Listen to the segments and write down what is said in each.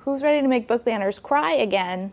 Who's ready to make book banners cry again?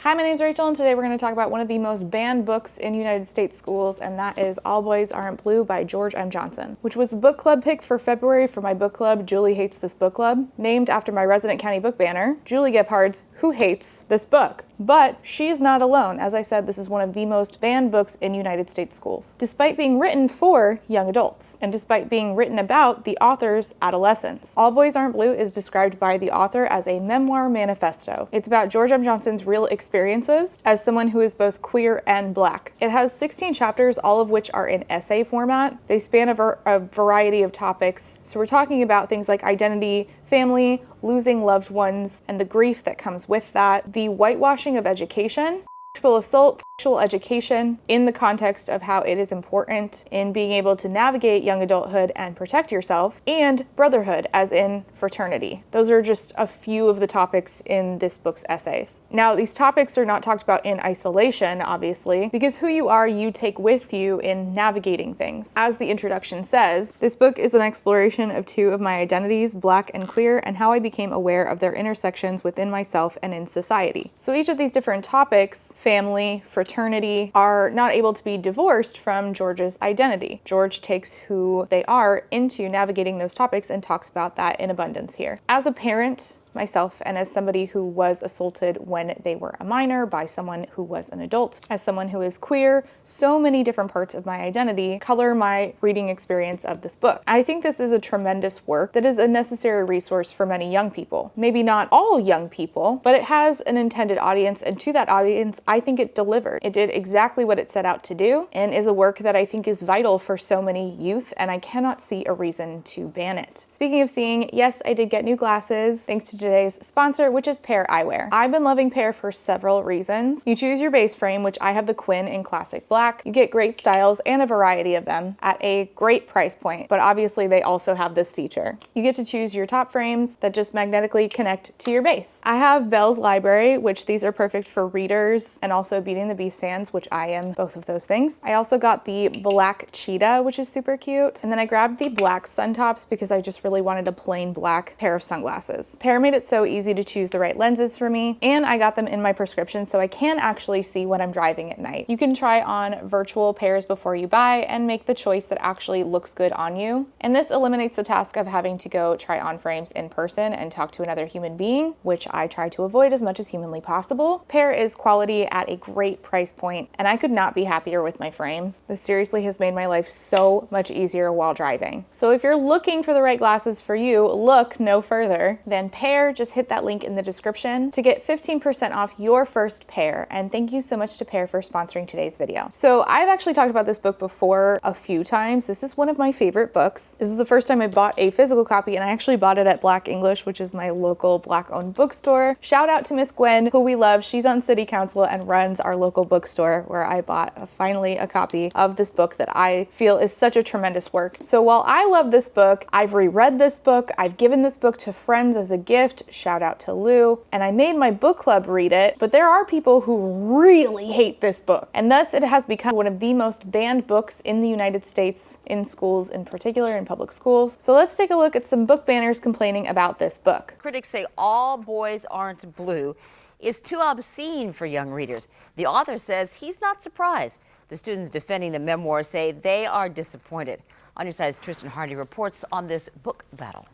Hi, my name's Rachel, and today we're going to talk about one of the most banned books in United States schools, and that is All Boys Aren't Blue by George M. Johnson, which was the book club pick for February for my book club, Julie Hates This Book Club, named after my resident county book banner, Julie Gephardt's Who Hates This Book? But she's not alone. As I said, this is one of the most banned books in United States schools, despite being written for young adults, and despite being written about the author's adolescence. All Boys Aren't Blue is described by the author as a memoir manifesto. It's about George M. Johnson's real experiences as someone who is both queer and Black. It has 16 chapters, all of which are in essay format. They span a variety of topics. So we're talking about things like identity, family, losing loved ones, and the grief that comes with that, the whitewashing of education, sexual assault, sexual education in the context of how it is important in being able to navigate young adulthood and protect yourself, and brotherhood, as in fraternity. Those are just a few of the topics in this book's essays. Now, these topics are not talked about in isolation, obviously, because who you are, you take with you in navigating things. As the introduction says, this book is an exploration of two of my identities, Black and queer, and how I became aware of their intersections within myself and in society. So each of these different topics, family, fraternity, are not able to be divorced from George's identity. George takes who they are into navigating those topics and talks about that in abundance here. As a parent myself, and as somebody who was assaulted when they were a minor by someone who was an adult, as someone who is queer, so many different parts of my identity color my reading experience of this book. I think this is a tremendous work that is a necessary resource for many young people. Maybe not all young people, but it has an intended audience, and to that audience, I think it delivered. It did exactly what it set out to do, and is a work that I think is vital for so many youth, and I cannot see a reason to ban it. Speaking of seeing, yes, I did get new glasses, thanks to today's sponsor, which is Pair Eyewear. I've been loving Pair for several reasons. You choose your base frame, which I have the Quinn in classic black. You get great styles and a variety of them at a great price point, but obviously they also have this feature. You get to choose your top frames that just magnetically connect to your base. I have Bell's Library, which these are perfect for readers and also Beauty and the Beast fans, which I am both of those things. I also got the black cheetah, which is super cute. And then I grabbed the black sun tops because I just really wanted a plain black pair of sunglasses. Pair made it so easy to choose the right lenses for me, and I got them in my prescription so I can actually see when I'm driving at night. You can try on virtual pairs before you buy and make the choice that actually looks good on you. And this eliminates the task of having to go try on frames in person and talk to another human being, which I try to avoid as much as humanly possible. Pair is quality at a great price point, and I could not be happier with my frames. This seriously has made my life so much easier while driving. So if you're looking for the right glasses for you, look no further than Pair. Just hit that link in the description to get 15% off your first pair. And thank you so much to Pair for sponsoring today's video. So I've actually talked about this book before a few times. This is one of my favorite books. This is the first time I bought a physical copy, and I actually bought it at Black English, which is my local Black-owned bookstore. Shout out to Miss Gwen, who we love. She's on city council and runs our local bookstore, where I bought finally a copy of this book that I feel is such a tremendous work. So while I love this book, I've reread this book, I've given this book to friends as a gift. Shout out to Lou, and I made my book club read it, but there are people who really hate this book, and thus it has become one of the most banned books in the United States, in schools in particular, in public schools. So let's take a look at some book banners complaining about this book. Critics say All Boys Aren't Blue is too obscene for young readers. The author says he's not surprised. The students defending the memoir say they are disappointed. On your side's Tristan Hardy reports on this book battle.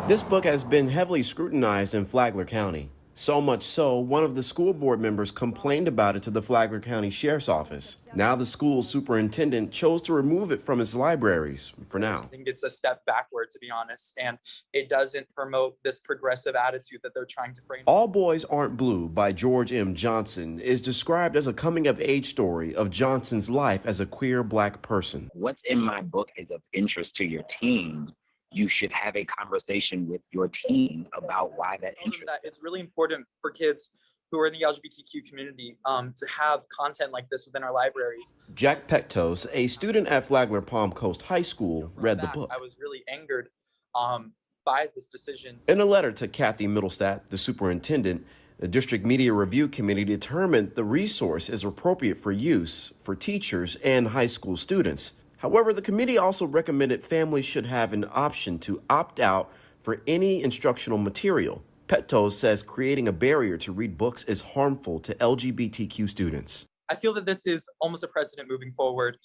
This book has been heavily scrutinized in Flagler County. So much so, one of the school board members complained about it to the Flagler County Sheriff's Office. Now the school superintendent chose to remove it from its libraries for now. I think it's a step backward, to be honest, and it doesn't promote this progressive attitude that they're trying to frame. All Boys Aren't Blue by George M. Johnson is described as a coming-of-age story of Johnson's life as a queer Black person. What's in my book is of interest to your teen. You should have a conversation with your teen about why that interests them. It's really important for kids who are in the LGBTQ community to have content like this within our libraries. Jack Pectos, a student at Flagler Palm Coast High School, read the book. I was really angered by this decision. In a letter to Kathy Middlestat, the superintendent, the District Media Review Committee determined the resource is appropriate for use for teachers and high school students. However, the committee also recommended families should have an option to opt out for any instructional material. Pettos says creating a barrier to read books is harmful to LGBTQ students. I feel that this is almost a precedent moving forward,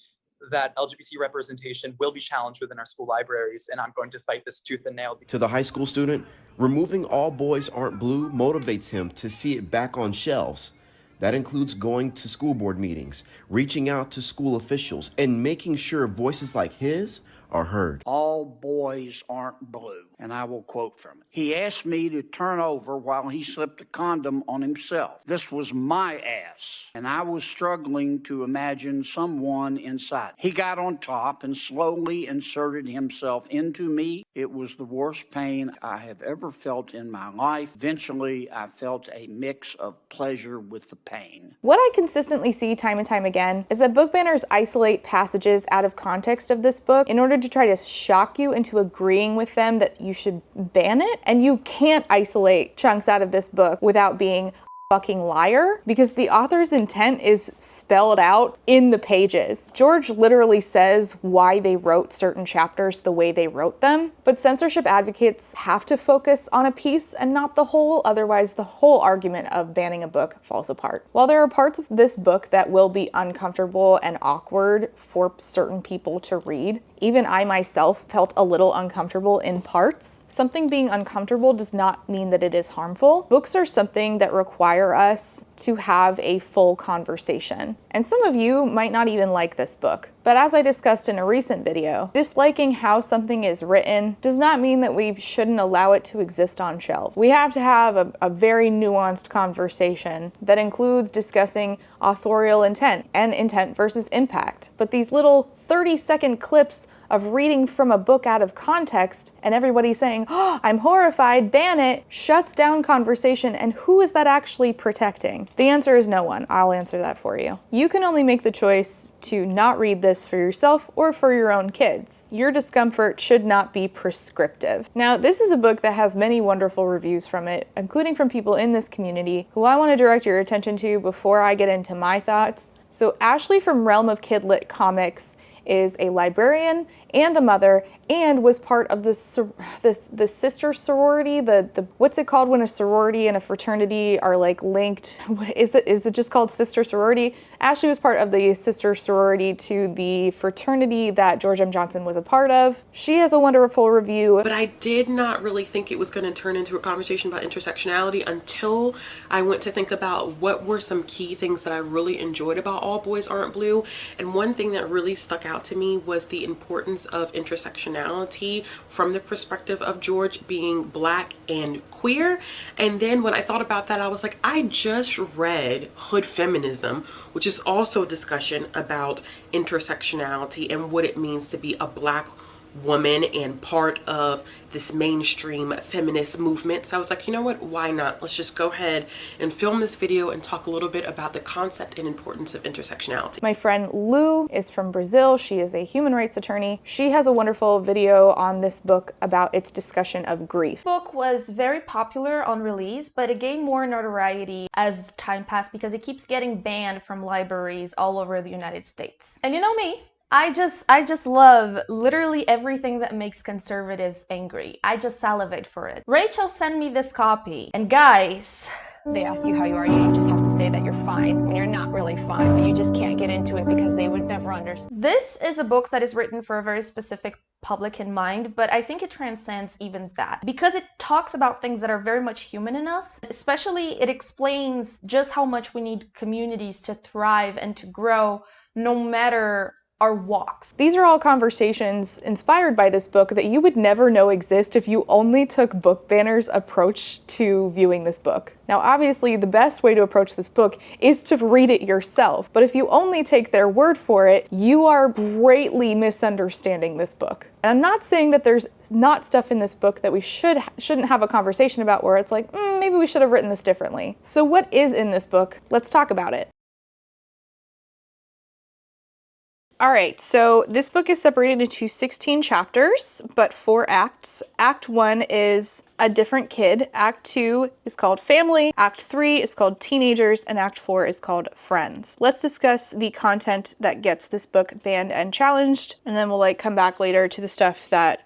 that LGBT representation will be challenged within our school libraries, and I'm going to fight this tooth and nail. To the high school student, removing All Boys Aren't Blue motivates him to see it back on shelves. That includes going to school board meetings, reaching out to school officials, and making sure voices like his are heard. All boys aren't blue, and I will quote from it. He asked me to turn over while he slipped a condom on himself. This was my ass, and I was struggling to imagine someone inside. He got on top and slowly inserted himself into me. It was the worst pain I have ever felt in my life. Eventually, I felt a mix of pleasure with the pain. What I consistently see time and time again is that book banners isolate passages out of context of this book in order to try to shock you into agreeing with them that you should ban it. And you can't isolate chunks out of this book without being fucking liar, because the author's intent is spelled out in the pages. George literally says why they wrote certain chapters the way they wrote them, but censorship advocates have to focus on a piece and not the whole, otherwise the whole argument of banning a book falls apart. While there are parts of this book that will be uncomfortable and awkward for certain people to read, even I myself felt a little uncomfortable in parts. Something being uncomfortable does not mean that it is harmful. Books are something that require us to have a full conversation. And some of you might not even like this book. But as I discussed in a recent video, disliking how something is written does not mean that we shouldn't allow it to exist on shelves. We have to have a very nuanced conversation that includes discussing authorial intent and intent versus impact. But these little 30-second clips of reading from a book out of context and everybody saying, "Oh, I'm horrified, ban it," shuts down conversation. And who is that actually protecting? The answer is no one. I'll answer that for you. You can only make the choice to not read this for yourself or for your own kids. Your discomfort should not be prescriptive. Now, this is a book that has many wonderful reviews from it, including from people in this community who I want to direct your attention to before I get into my thoughts. So Ashley from Realm of Kidlit Comics is a librarian and a mother, and was part of the sister sorority. The what's it called when a sorority and a fraternity are like linked? Is it just called sister sorority? Ashley was part of the sister sorority to the fraternity that George M. Johnson was a part of. She has a wonderful review. But I did not really think it was going to turn into a conversation about intersectionality until I went to think about what were some key things that I really enjoyed about All Boys Aren't Blue. And one thing that really stuck out to me was the importance of intersectionality from the perspective of George being Black and queer. And then when I thought about that, I was like, I just read Hood Feminism, which is also a discussion about intersectionality and what it means to be a Black woman and part of this mainstream feminist movement. So I was like, you know what, why not? Let's just go ahead and film this video and talk a little bit about the concept and importance of intersectionality. My friend Lou is from Brazil. She is a human rights attorney. She has a wonderful video on this book about its discussion of grief. The book was very popular on release, but it gained more notoriety as time passed because it keeps getting banned from libraries all over the United States. And you know me, I just love literally everything that makes conservatives angry. I just salivate for it. Rachel sent me this copy, and guys, they ask you how you are, you just have to say that you're fine when you're not really fine, but you just can't get into it because they would never understand. This is a book that is written for a very specific public in mind, but I think it transcends even that because it talks about things that are very much human in us. Especially, it explains just how much we need communities to thrive and to grow no matter our walks. These are all conversations inspired by this book that you would never know exist if you only took book banners' approach to viewing this book. Now, obviously, the best way to approach this book is to read it yourself, but if you only take their word for it, you are greatly misunderstanding this book. And I'm not saying that there's not stuff in this book that we shouldn't have a conversation about where it's like, maybe we should have written this differently. So what is in this book? Let's talk about it. All right, so this book is separated into 16 chapters, but 4 acts. Act 1 is a different kid. Act 2 is called family. Act 3 is called teenagers, and Act 4 is called friends. Let's discuss the content that gets this book banned and challenged, and then we'll come back later to the stuff that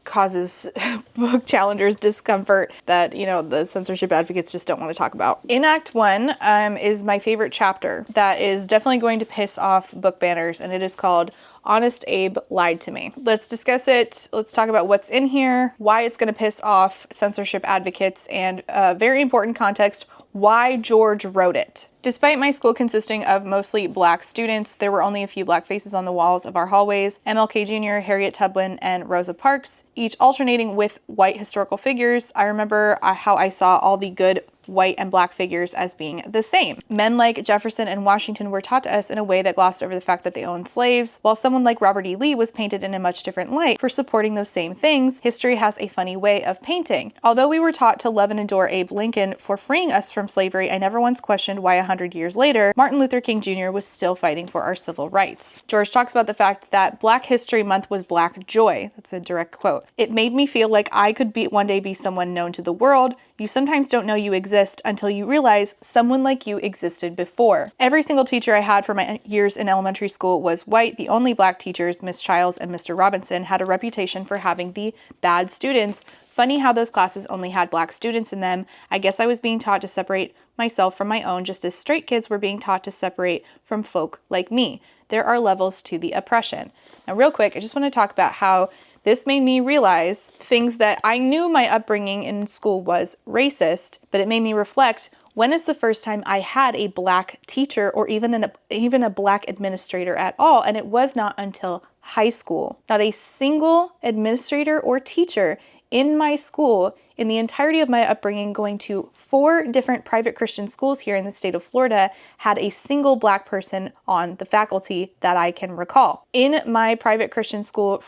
causes book challengers discomfort that, the censorship advocates just don't want to talk about. In Act 1 is my favorite chapter that is definitely going to piss off book banners, and it is called Honest Abe Lied to Me. Let's discuss it. Let's talk about what's in here, why it's going to piss off censorship advocates, and very important context, why George wrote it. Despite my school consisting of mostly black students, there were only a few black faces on the walls of our hallways. MLK Jr., Harriet Tubman, and Rosa Parks, each alternating with white historical figures. I remember how I saw all the good white and black figures as being the same. Men like Jefferson and Washington were taught to us in a way that glossed over the fact that they owned slaves, while someone like Robert E. Lee was painted in a much different light for supporting those same things. History has a funny way of painting. Although we were taught to love and adore Abe Lincoln for freeing us from slavery, I never once questioned why 100 years later, Martin Luther King Jr. was still fighting for our civil rights. George talks about the fact that Black History Month was Black Joy. That's a direct quote. It made me feel like I could one day be someone known to the world. You sometimes don't know you exist until you realize someone like you existed before. Every single teacher I had for my years in elementary school was white. The only black teachers, Miss Childs and Mr. Robinson, had a reputation for having the bad students. Funny how those classes only had black students in them. I guess I was being taught to separate myself from my own, just as straight kids were being taught to separate from folk like me. There are levels to the oppression. Now, real quick, I just want to talk about how this made me realize things that I knew my upbringing in school was racist, but it made me reflect, when is the first time I had a black teacher or even a black administrator at all? And it was not until high school. Not a single administrator or teacher in my school, in the entirety of my upbringing, going to 4 different private Christian schools here in the state of Florida, had a single black person on the faculty that I can recall. In my private Christian school,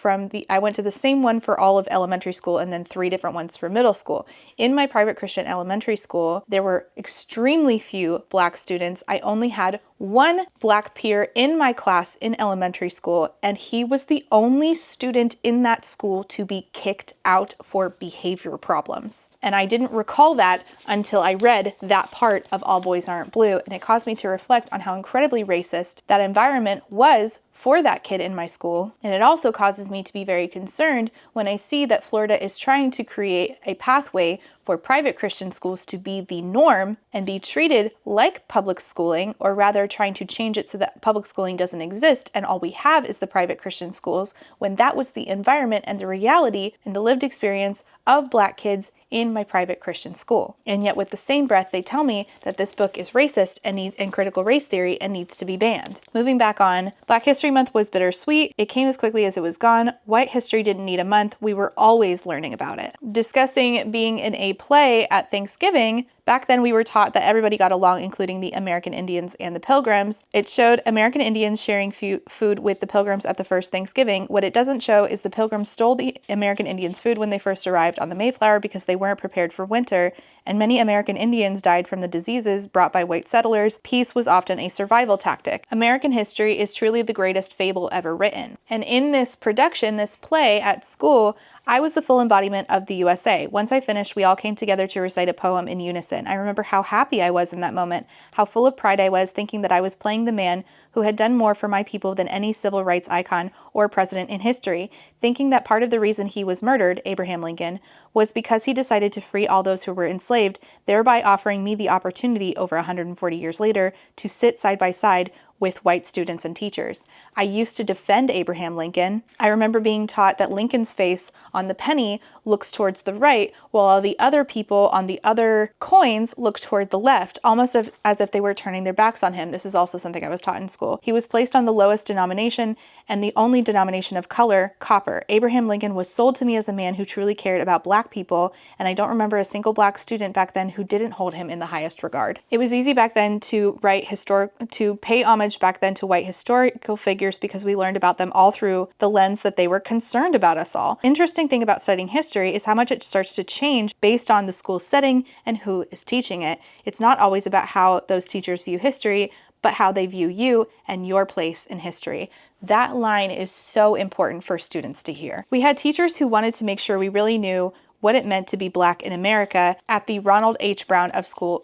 I went to the same one for all of elementary school and then 3 different ones for middle school. In my private Christian elementary school, there were extremely few black students. I only had 1 black peer in my class in elementary school, and he was the only student in that school to be kicked out for behavior problems. And I didn't recall that until I read that part of All Boys Aren't Blue, and it caused me to reflect on how incredibly racist that environment was for that kid in my school. And it also causes me to be very concerned when I see that Florida is trying to create a pathway for private Christian schools to be the norm and be treated like public schooling, or rather trying to change it so that public schooling doesn't exist and all we have is the private Christian schools, when that was the environment and the reality and the lived experience of black kids in my private Christian school. And yet with the same breath, they tell me that this book is racist and critical race theory and needs to be banned. Moving back on, Black History Month was bittersweet. It came as quickly as it was gone. White history didn't need a month. We were always learning about it. Discussing being in a play at Thanksgiving, back then we were taught that everybody got along, including the American Indians and the Pilgrims. It showed American Indians sharing food with the Pilgrims at the first Thanksgiving. What it doesn't show is the Pilgrims stole the American Indians' food when they first arrived on the Mayflower because they weren't prepared for winter, and many American Indians died from the diseases brought by white settlers. Peace was often a survival tactic. American history is truly the greatest fable ever written. And in this production, this play at school, I was the full embodiment of the USA. Once I finished, we all came together to recite a poem in unison. I remember how happy I was in that moment, how full of pride I was, thinking that I was playing the man who had done more for my people than any civil rights icon or president in history, thinking that part of the reason he was murdered, Abraham Lincoln, was because he decided to free all those who were enslaved, thereby offering me the opportunity over 140 years later to sit side by side with white students and teachers. I used to defend Abraham Lincoln. I remember being taught that Lincoln's face on the penny looks towards the right, while all the other people on the other coins look toward the left, almost as if they were turning their backs on him. This is also something I was taught in school. He was placed on the lowest denomination and the only denomination of color, copper. Abraham Lincoln was sold to me as a man who truly cared about black people, and I don't remember a single black student back then who didn't hold him in the highest regard. It was easy back then to pay homage back then to white historical figures because we learned about them all through the lens that they were concerned about us all. Interesting thing about studying history is how much it starts to change based on the school setting and who is teaching it. It's not always about how those teachers view history, but how they view you and your place in history. That line is so important for students to hear. We had teachers who wanted to make sure we really knew what it meant to be Black in America at the Ronald H. Brown School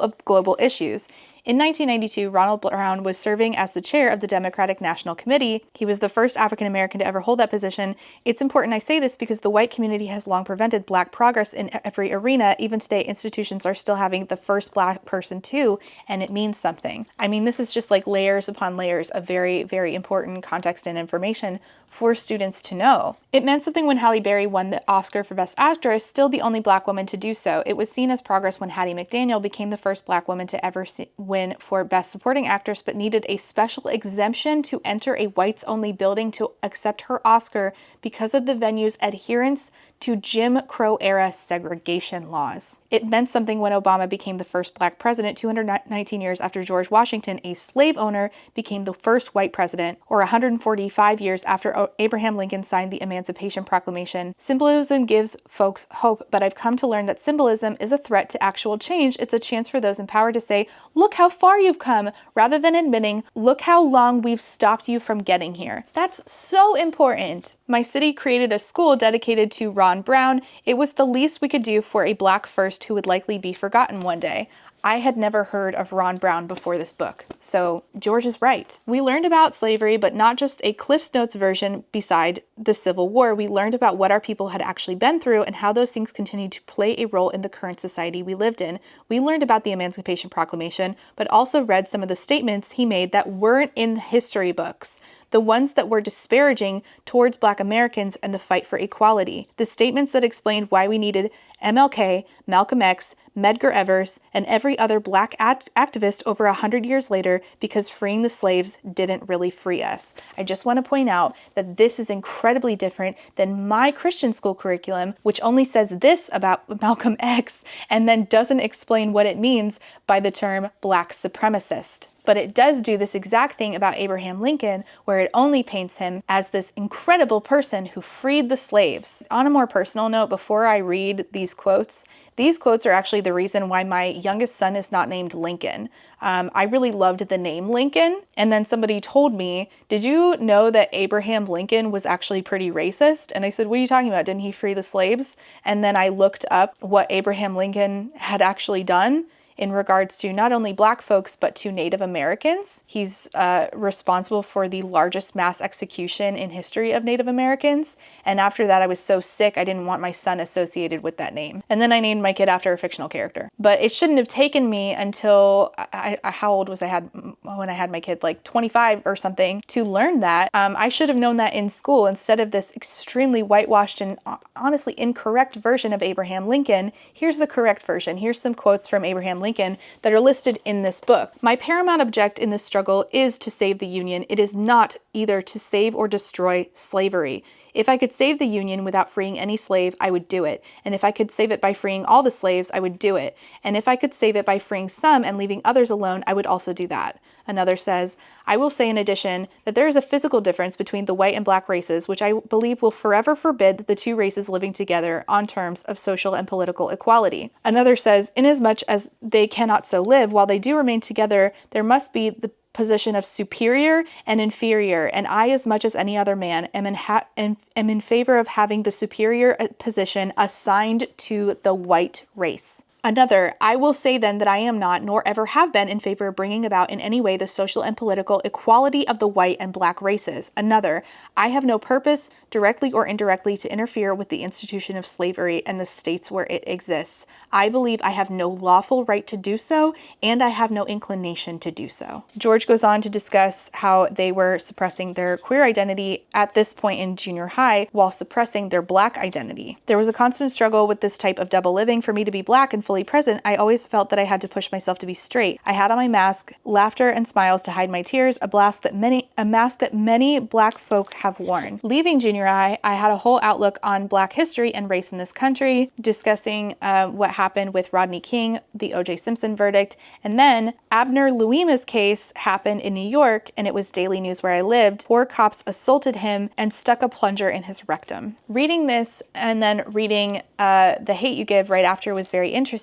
of Global Issues. In 1992, Ronald Brown was serving as the chair of the Democratic National Committee. He was the first African American to ever hold that position. It's important I say this because the white community has long prevented Black progress in every arena. Even today, institutions are still having the first Black person too, and it means something. I mean, this is just like layers upon layers of very, very important context and information for students to know. It meant something when Halle Berry won the Oscar for Best Actress, still the only Black woman to do so. It was seen as progress when Hattie McDaniel became the first Black woman to ever win for Best Supporting Actress, but needed a special exemption to enter a whites-only building to accept her Oscar because of the venue's adherence to Jim Crow-era segregation laws. It meant something when Obama became the first Black president 219 years after George Washington, a slave owner, became the first white president, or 145 years after Abraham Lincoln signed the Emancipation Proclamation. Symbolism gives folks hope, but I've come to learn that symbolism is a threat to actual change. It's a chance for those in power to say, look how far you've come, rather than admitting, look how long we've stopped you from getting here. That's so important. My city created a school dedicated to Ron Brown. It was the least we could do for a Black first who would likely be forgotten one day. I had never heard of Ron Brown before this book, so George is right. We learned about slavery, but not just a Cliff's Notes version beside the Civil War. We learned about what our people had actually been through and how those things continued to play a role in the current society we lived in. We learned about the Emancipation Proclamation, but also read some of the statements he made that weren't in history books. The ones that were disparaging towards Black Americans and the fight for equality. The statements that explained why we needed MLK, Malcolm X, Medgar Evers, and every other Black activist over 100 years later because freeing the slaves didn't really free us. I just want to point out that this is incredibly different than my Christian school curriculum, which only says this about Malcolm X and then doesn't explain what it means by the term Black supremacist. But it does do this exact thing about Abraham Lincoln, where it only paints him as this incredible person who freed the slaves. On a more personal note, before I read these quotes are actually the reason why my youngest son is not named Lincoln. I really loved the name Lincoln, and then somebody told me, did you know that Abraham Lincoln was actually pretty racist? And I said, what are you talking about? Didn't he free the slaves? And then I looked up what Abraham Lincoln had actually done in regards to not only Black folks, but to Native Americans. He's responsible for the largest mass execution in history of Native Americans. And after that, I was so sick, I didn't want my son associated with that name. And then I named my kid after a fictional character. But it shouldn't have taken me until, how old was I when I had my kid? Like 25 or something, to learn that. I should have known that in school instead of this extremely whitewashed and honestly incorrect version of Abraham Lincoln. Here's the correct version. Here's some quotes from Abraham Lincoln that are listed in this book. My paramount object in this struggle is to save the Union. It is not either to save or destroy slavery. If I could save the Union without freeing any slave, I would do it. And if I could save it by freeing all the slaves, I would do it. And if I could save it by freeing some and leaving others alone, I would also do that. Another says, I will say in addition that there is a physical difference between the white and Black races, which I believe will forever forbid the two races living together on terms of social and political equality. Another says, inasmuch as they cannot so live, while they do remain together, there must be the position of superior and inferior, and I, as much as any other man, am in favor of having the superior position assigned to the white race. Another, I will say then that I am not, nor ever have been, in favor of bringing about in any way the social and political equality of the white and Black races. Another, I have no purpose, directly or indirectly, to interfere with the institution of slavery and the states where it exists. I believe I have no lawful right to do so, and I have no inclination to do so. George goes on to discuss how they were suppressing their queer identity at this point in junior high while suppressing their Black identity. There was a constant struggle with this type of double living. For me to be Black and fully present, I always felt that I had to push myself to be straight. I had on my mask laughter and smiles to hide my tears, a mask that many Black folk have worn. Leaving junior high, I had a whole outlook on Black history and race in this country, discussing what happened with Rodney King, the O.J. Simpson verdict, and then Abner Louima's case happened in New York, and it was daily news where I lived. 4 cops assaulted him and stuck a plunger in his rectum. Reading this and then reading The Hate U Give right after was very interesting,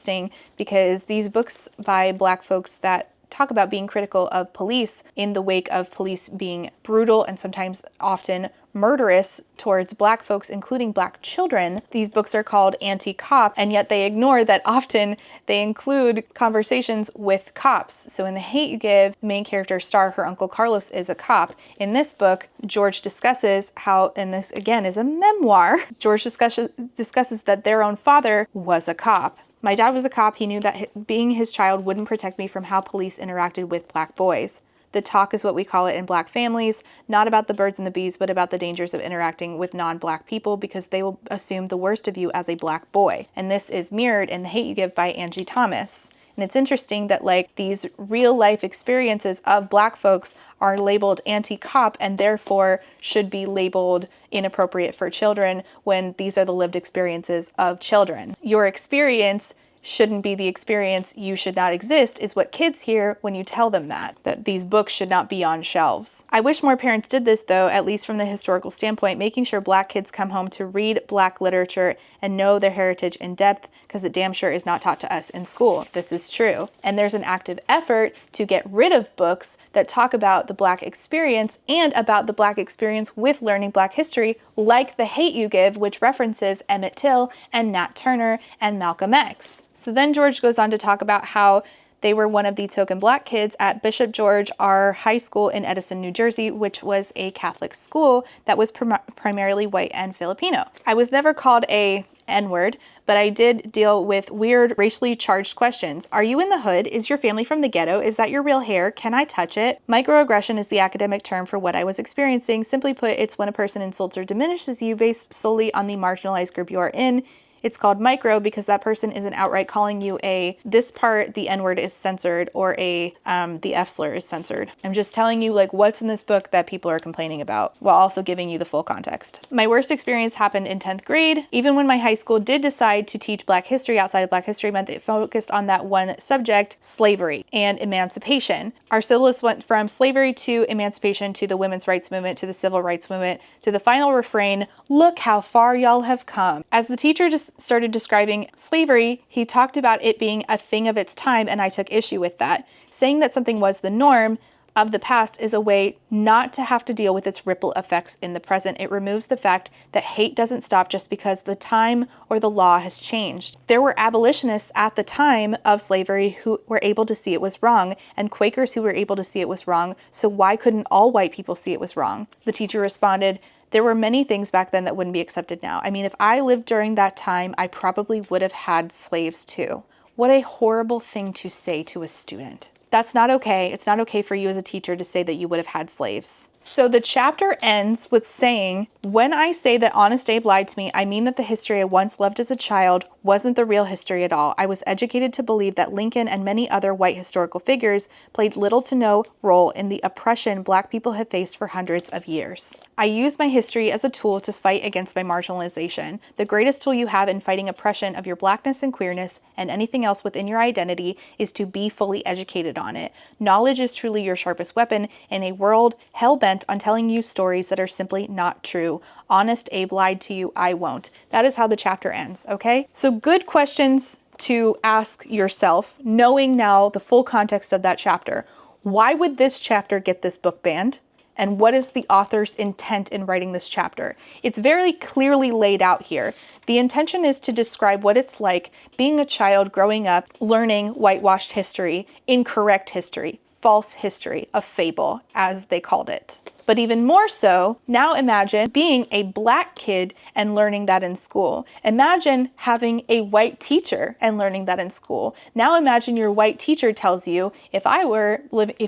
because these books by Black folks that talk about being critical of police in the wake of police being brutal and sometimes often murderous towards Black folks, including Black children. These books are called anti-cop, and yet they ignore that often they include conversations with cops. So in The Hate U Give, the main character Star, her uncle Carlos, is a cop. In this book, George discusses how, and this again is a memoir, George discusses that their own father was a cop. My dad was a cop. He knew that being his child wouldn't protect me from how police interacted with Black boys. The talk is what we call it in Black families, not about the birds and the bees, but about the dangers of interacting with non-Black people because they will assume the worst of you as a Black boy. And this is mirrored in The Hate U Give by Angie Thomas. And it's interesting that like these real life experiences of Black folks are labeled anti-cop and therefore should be labeled inappropriate for children when these are the lived experiences of children. Your experience shouldn't be the experience, you should not exist, is what kids hear when you tell them that these books should not be on shelves. I wish more parents did this though, at least from the historical standpoint, making sure Black kids come home to read Black literature and know their heritage in depth, because it damn sure is not taught to us in school. This is true. And there's an active effort to get rid of books that talk about the Black experience and about the Black experience with learning Black history, like The Hate U Give, which references Emmett Till and Nat Turner and Malcolm X. So then George goes on to talk about how they were one of the token Black kids at Bishop George R. High School in Edison, New Jersey, which was a Catholic school that was primarily white and Filipino. I was never called a N-word, but I did deal with weird racially charged questions. Are you in the hood? Is your family from the ghetto? Is that your real hair? Can I touch it? Microaggression is the academic term for what I was experiencing. Simply put, it's when a person insults or diminishes you based solely on the marginalized group you are in. It's called micro because that person isn't outright calling you this part, the N-word is censored, or the F slur is censored. I'm just telling you like what's in this book that people are complaining about while also giving you the full context. My worst experience happened in 10th grade. Even when my high school did decide to teach Black history outside of Black History Month, it focused on that one subject, slavery and emancipation. Our syllabus went from slavery to emancipation to the women's rights movement to the civil rights movement to the final refrain, look how far y'all have come. As the teacher just started describing slavery, he talked about it being a thing of its time, and I took issue with that. Saying that something was the norm of the past is a way not to have to deal with its ripple effects in the present. It removes the fact that hate doesn't stop just because the time or the law has changed. There were abolitionists at the time of slavery who were able to see it was wrong, and Quakers who were able to see it was wrong, so why couldn't all white people see it was wrong? The teacher responded, there were many things back then that wouldn't be accepted now. I mean, if I lived during that time, I probably would have had slaves too. What a horrible thing to say to a student. That's not okay. It's not okay for you as a teacher to say that you would have had slaves. So the chapter ends with saying, when I say that Honest Abe lied to me, I mean that the history I once loved as a child wasn't the real history at all. I was educated to believe that Lincoln and many other white historical figures played little to no role in the oppression Black people have faced for hundreds of years. I use my history as a tool to fight against my marginalization. The greatest tool you have in fighting oppression of your Blackness and queerness and anything else within your identity is to be fully educated on it. Knowledge is truly your sharpest weapon in a world hell-bent on telling you stories that are simply not true. Honest Abe lied to you, I won't. That is how the chapter ends, okay? So good questions to ask yourself, knowing now the full context of that chapter. Why would this chapter get this book banned? And what is the author's intent in writing this chapter? It's very clearly laid out here. The intention is to describe what it's like being a child growing up, learning whitewashed history, incorrect history, false history, a fable, as they called it. But even more so, now imagine being a Black kid and learning that in school. Imagine having a white teacher and learning that in school. Now imagine your white teacher tells you, if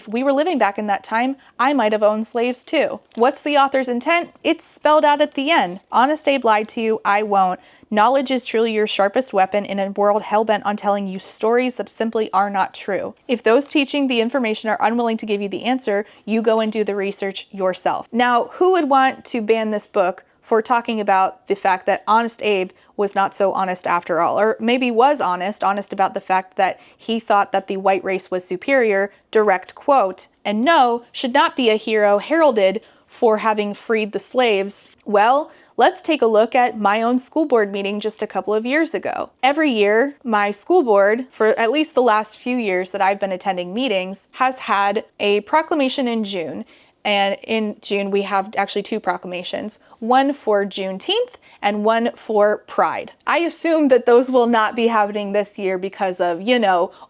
we were living back in that time, I might have owned slaves too. What's the author's intent? It's spelled out at the end. Honest Abe lied to you, I won't. Knowledge is truly your sharpest weapon in a world hell-bent on telling you stories that simply are not true. If those teaching the information are unwilling to give you the answer, you go and do the research yourself. Now, who would want to ban this book for talking about the fact that Honest Abe was not so honest after all, or maybe was honest about the fact that he thought that the white race was superior, direct quote, and no, should not be a hero heralded for having freed the slaves? Well, let's take a look at my own school board meeting just a couple of years ago. Every year, my school board, for at least the last few years that I've been attending meetings, has had a proclamation in June. And in June, we have actually two proclamations, one for Juneteenth and one for Pride. I assume that those will not be happening this year because of,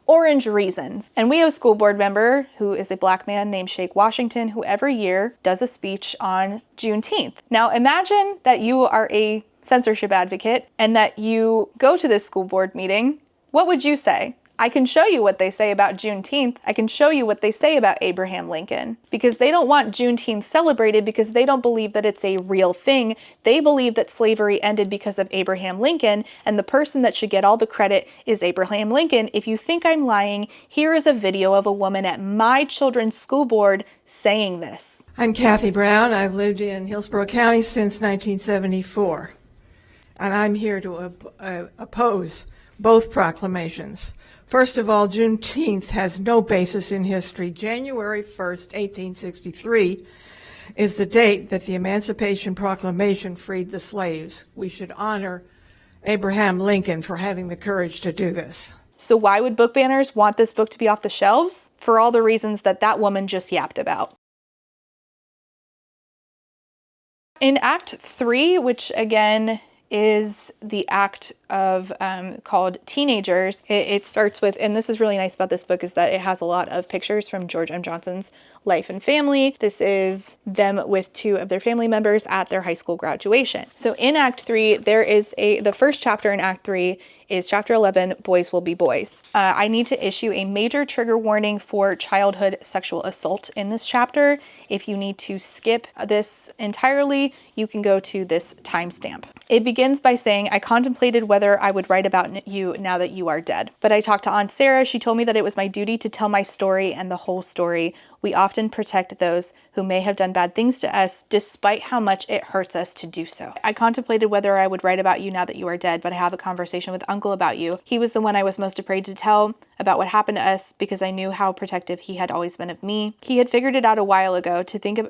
orange reasons. And we have a school board member who is a Black man named Shake Washington, who every year does a speech on Juneteenth. Now imagine that you are a censorship advocate and that you go to this school board meeting. What would you say? I can show you what they say about Juneteenth. I can show you what they say about Abraham Lincoln, because they don't want Juneteenth celebrated because they don't believe that it's a real thing. They believe that slavery ended because of Abraham Lincoln, and the person that should get all the credit is Abraham Lincoln. If you think I'm lying, here is a video of a woman at my children's school board saying this. I'm Kathy Brown. I've lived in Hillsborough County since 1974, and I'm here to oppose both proclamations. First of all, Juneteenth has no basis in history. January 1st, 1863 is the date that the Emancipation Proclamation freed the slaves. We should honor Abraham Lincoln for having the courage to do this. So why would book banners want this book to be off the shelves? For all the reasons that that woman just yapped about. In Act 3, which again is the act of called Teenagers. It starts with, and this is really nice about this book, is that it has a lot of pictures from George M. Johnson's life and family. This is them with two of their family members at their high school graduation. So in Act 3, there is the first chapter in Act 3 is Chapter 11, Boys Will Be Boys. I need to issue a major trigger warning for childhood sexual assault in this chapter. If you need to skip this entirely, you can go to this timestamp. It begins by saying, I contemplated whether I would write about you now that you are dead. But I talked to Aunt Sarah. She told me that it was my duty to tell my story and the whole story. We often protect those who may have done bad things to us, despite how much it hurts us to do so. I contemplated whether I would write about you now that you are dead, but I have a conversation with Uncle about you. He was the one I was most afraid to tell about what happened to us because I knew how protective he had always been of me. He had figured it out a while ago.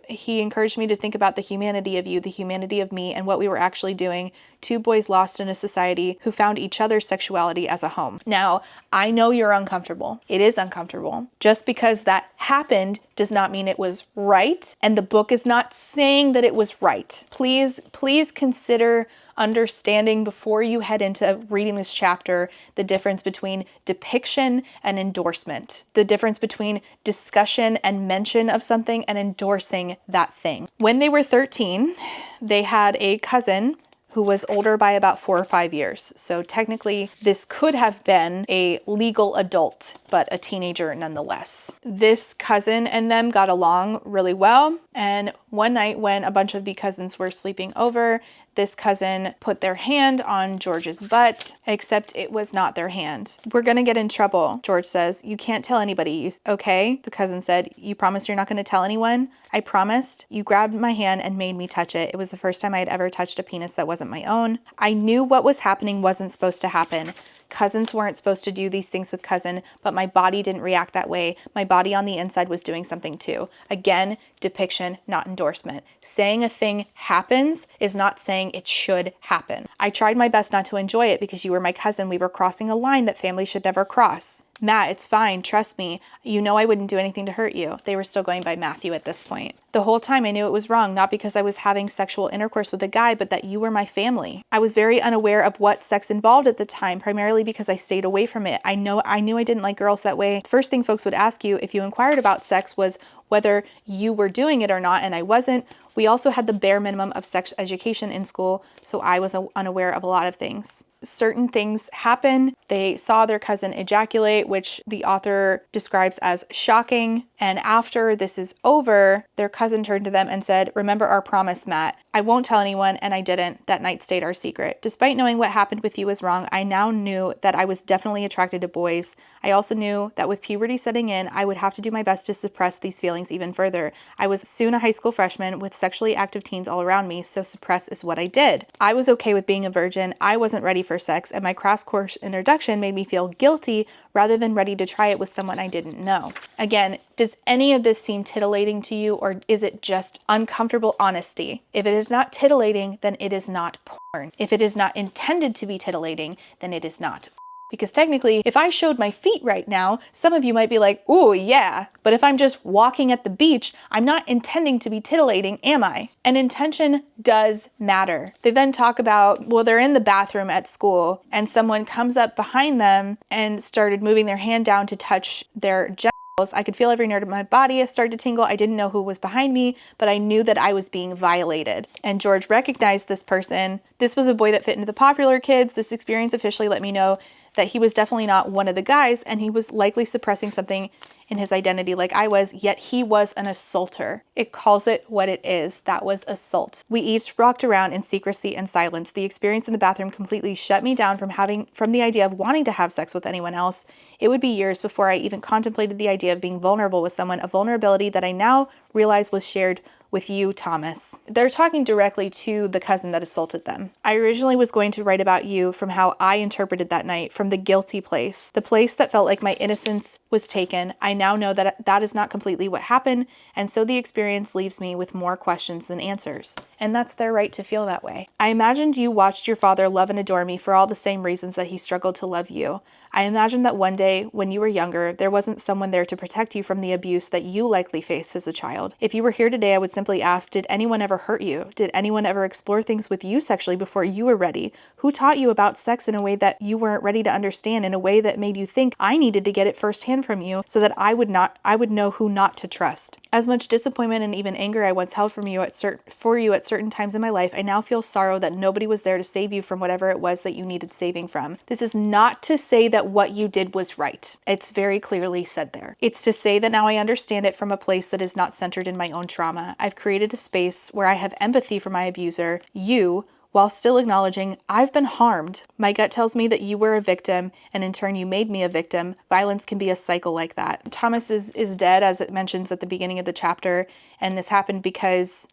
He encouraged me to think about the humanity of you, the humanity of me, and what we were actually doing. Two boys lost in a society who found each other's sexuality as a home. Now, I know you're uncomfortable. It is uncomfortable. Just because that happened does not mean it was right, and the book is not saying that it was right. Please consider understanding before you head into reading this chapter the difference between depiction and endorsement, the difference between discussion and mention of something and endorsing that thing. When they were 13, they had a cousin who was older by about 4 or 5 years. So technically, this could have been a legal adult, but a teenager nonetheless. This cousin and them got along really well. And one night when a bunch of the cousins were sleeping over, this cousin put their hand on George's butt, except it was not their hand. We're gonna get in trouble, George says. You can't tell anybody. Okay? The cousin said, you promise you're not gonna tell anyone? I promised. You grabbed my hand and made me touch it. It was the first time I had ever touched a penis that wasn't my own. I knew what was happening wasn't supposed to happen. Cousins weren't supposed to do these things with cousin, but my body didn't react that way. My body on the inside was doing something too. Again, depiction, not endorsement. Saying a thing happens is not saying it should happen. I tried my best not to enjoy it because you were my cousin. We were crossing a line that family should never cross. Matt, it's fine. Trust me. You know I wouldn't do anything to hurt you. They were still going by Matthew at this point. The whole time I knew it was wrong, not because I was having sexual intercourse with a guy, but that you were my family. I was very unaware of what sex involved at the time, primarily because I stayed away from it. I knew I didn't like girls that way. The first thing folks would ask you if you inquired about sex was whether you were doing it or not, and I wasn't. We also had the bare minimum of sex education in school, so I was unaware of a lot of things. Certain things happen. They saw their cousin ejaculate, which the author describes as shocking. And after this is over, their cousin turned to them and said, remember our promise, Matt. I won't tell anyone, and I didn't. That night stayed our secret. Despite knowing what happened with you was wrong, I now knew that I was definitely attracted to boys. I also knew that with puberty setting in, I would have to do my best to suppress these feelings even further. I was soon a high school freshman with sexually active teens all around me, so suppress is what I did. I was okay with being a virgin. I wasn't ready for sex, and my crash course introduction made me feel guilty rather than ready to try it with someone I didn't know. Again, does any of this seem titillating to you, or is it just uncomfortable honesty? If it is not titillating, then it is not porn. If it is not intended to be titillating, then it is not porn. Because technically, if I showed my feet right now, some of you might be like, ooh, yeah. But if I'm just walking at the beach, I'm not intending to be titillating, am I? And intention does matter. They then talk about, well, they're in the bathroom at school and someone comes up behind them and started moving their hand down to touch their genitals. I could feel every nerve of my body start to tingle. I didn't know who was behind me, but I knew that I was being violated. And George recognized this person. This was a boy that fit into the popular kids. This experience officially let me know that he was definitely not one of the guys, and he was likely suppressing something in his identity like I was, yet he was an assaulter. It calls it what it is. That was assault. We each rocked around in secrecy and silence. The experience in the bathroom completely shut me down from the idea of wanting to have sex with anyone else. It would be years before I even contemplated the idea of being vulnerable with someone, a vulnerability that I now realize was shared with you, Thomas. They're talking directly to the cousin that assaulted them. I originally was going to write about you from how I interpreted that night, from the guilty place, the place that felt like my innocence was taken. I now know that that is not completely what happened, and so the experience leaves me with more questions than answers. And that's their right to feel that way. I imagined you watched your father love and adore me for all the same reasons that he struggled to love you. I imagined that one day, when you were younger, there wasn't someone there to protect you from the abuse that you likely faced as a child. If you were here today, I would simply ask, did anyone ever hurt you? Did anyone ever explore things with you sexually before you were ready? Who taught you about sex in a way that you weren't ready to understand, in a way that made you think I needed to get it firsthand from you so that I would know who not to trust? As much disappointment and even anger I once held for you at certain times in my life, I now feel sorrow that nobody was there to save you from whatever it was that you needed saving from. This is not to say that what you did was right. It's very clearly said there. It's to say that now I understand it from a place that is not centered in my own trauma. I've created a space where I have empathy for my abuser, you, while still acknowledging I've been harmed. My gut tells me that you were a victim, and in turn you made me a victim. Violence can be a cycle like that. Thomas is dead, as it mentions at the beginning of the chapter, and this happened because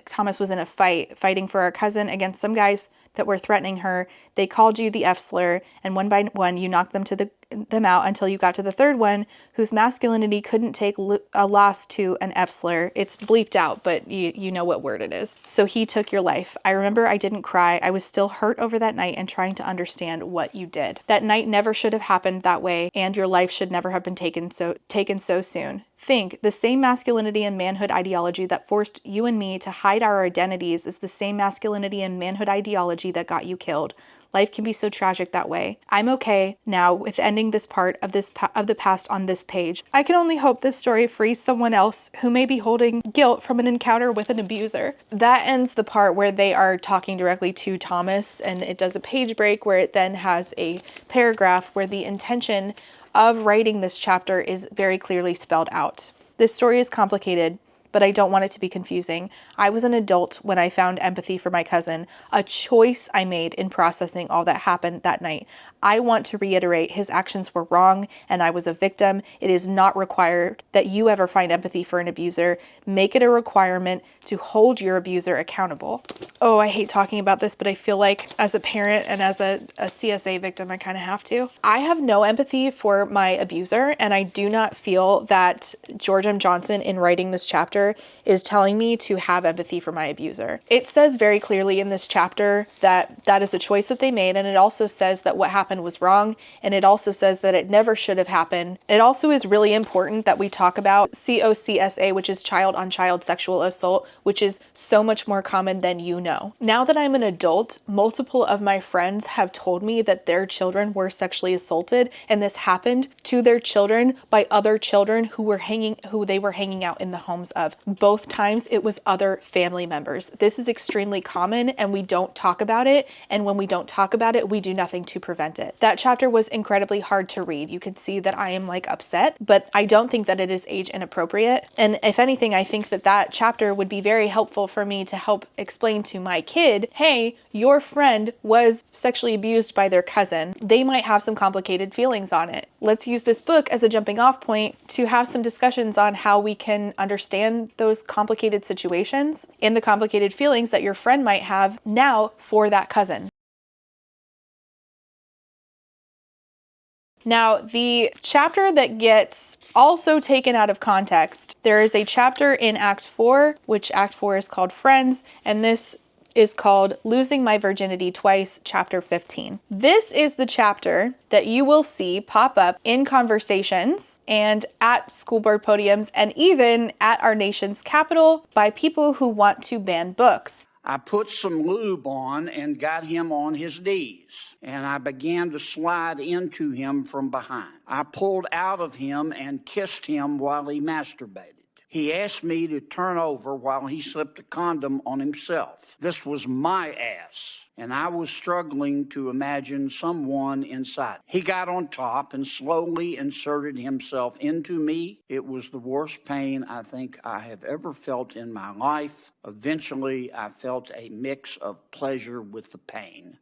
Thomas was in a fighting for our cousin against some guys that were threatening her. They called you the F slur, and one by one you knocked them out until you got to the third one, whose masculinity couldn't take a loss to an F slur. It's bleeped out, but you know what word it is. So he took your life. I remember I didn't cry. I was still hurt over that night and trying to understand what you did. That night never should have happened that way, and your life should never have been taken so soon. Think, the same masculinity and manhood ideology that forced you and me to hide our identities is the same masculinity and manhood ideology that got you killed. Life can be so tragic that way. I'm okay now with ending this part of the past on this page. I can only hope this story frees someone else who may be holding guilt from an encounter with an abuser. That ends the part where they are talking directly to Thomas, and it does a page break where it then has a paragraph where the intention of writing this chapter is very clearly spelled out. This story is complicated, but I don't want it to be confusing. I was an adult when I found empathy for my cousin, a choice I made in processing all that happened that night. I want to reiterate, his actions were wrong and I was a victim. It is not required that you ever find empathy for an abuser. Make it a requirement to hold your abuser accountable. Oh, I hate talking about this, but I feel like as a parent and as a CSA victim, I kind of have to. I have no empathy for my abuser, and I do not feel that George M. Johnson, in writing this chapter, is telling me to have empathy for my abuser. It says very clearly in this chapter that that is a choice that they made, and it also says that what happened was wrong, and it also says that it never should have happened. It also is really important that we talk about COCSA, which is child-on-child sexual assault, which is so much more common than you know. Now that I'm an adult, multiple of my friends have told me that their children were sexually assaulted, and this happened to their children by other children who they were hanging out in the homes of. Both times it was other family members. This is extremely common, and we don't talk about it, and when we don't talk about it, we do nothing to prevent it. That chapter was incredibly hard to read. You can see that I am upset, but I don't think that it is age inappropriate. And if anything, I think that that chapter would be very helpful for me to help explain to my kid, hey, your friend was sexually abused by their cousin. They might have some complicated feelings on it. Let's use this book as a jumping off point to have some discussions on how we can understand those complicated situations and the complicated feelings that your friend might have now for that cousin. Now, the chapter that gets also taken out of context, there is a chapter in Act 4, which Act 4 is called Friends, and this is called Losing My Virginity Twice, Chapter 15. This is the chapter that you will see pop up in conversations and at school board podiums and even at our nation's capital by people who want to ban books. I put some lube on and got him on his knees, and I began to slide into him from behind. I pulled out of him and kissed him while he masturbated. He asked me to turn over while he slipped a condom on himself. This was my ass, and I was struggling to imagine someone inside. He got on top and slowly inserted himself into me. It was the worst pain I think I have ever felt in my life. Eventually, I felt a mix of pleasure with the pain.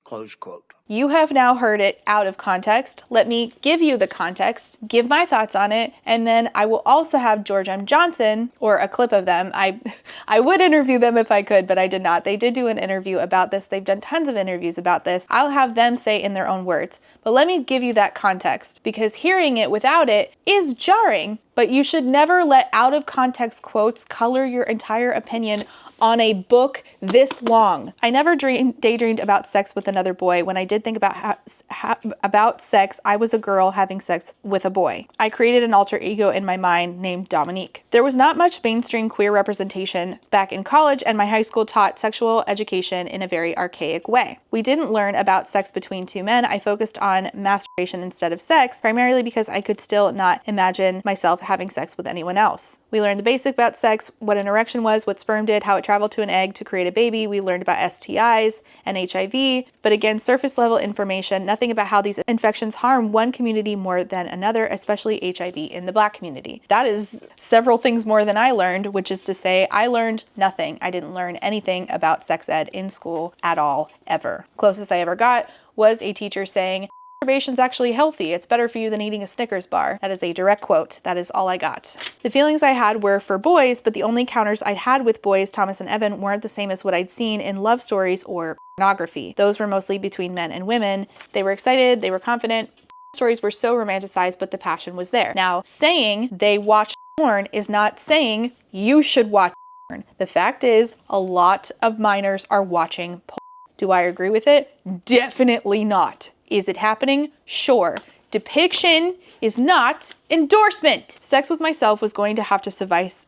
Close quote. You have now heard it out of context. Let me give you the context, give my thoughts on it, and then I will also have George M. Johnson, or a clip of them. I would interview them if I could, but I did not. They did do an interview about this. They've done tons of interviews about this. I'll have them say in their own words. But let me give you that context, because hearing it without it is jarring, but you should never let out of context quotes color your entire opinion on a book this long. I never daydreamed about sex with another boy. When I did think about sex, I was a girl having sex with a boy. I created an alter ego in my mind named Dominique. There was not much mainstream queer representation back in college, and my high school taught sexual education in a very archaic way. We didn't learn about sex between two men. I focused on masturbation instead of sex, primarily because I could still not imagine myself having sex with anyone else. We learned the basic about sex, what an erection was, what sperm did, how it traveled to an egg to create a baby. We learned about STIs and HIV, but again, surface level information, nothing about how these infections harm one community more than another, especially HIV in the Black community. That is several things more than I learned, which is to say I learned nothing. I didn't learn anything about sex ed in school at all, ever. Closest I ever got was a teacher saying, masturbation's actually healthy. It's better for you than eating a Snickers bar. That is a direct quote. That is all I got. The feelings I had were for boys, but the only encounters I had with boys, Thomas and Evan, weren't the same as what I'd seen in love stories or pornography. Those were mostly between men and women. They were excited, they were confident. Stories were so romanticized, but the passion was there. Now, saying they watch porn is not saying you should watch porn. The fact is, a lot of minors are watching porn. Do I agree with it? Definitely not. Is it happening? Sure. Depiction is not endorsement. Sex with myself was going to have to suffice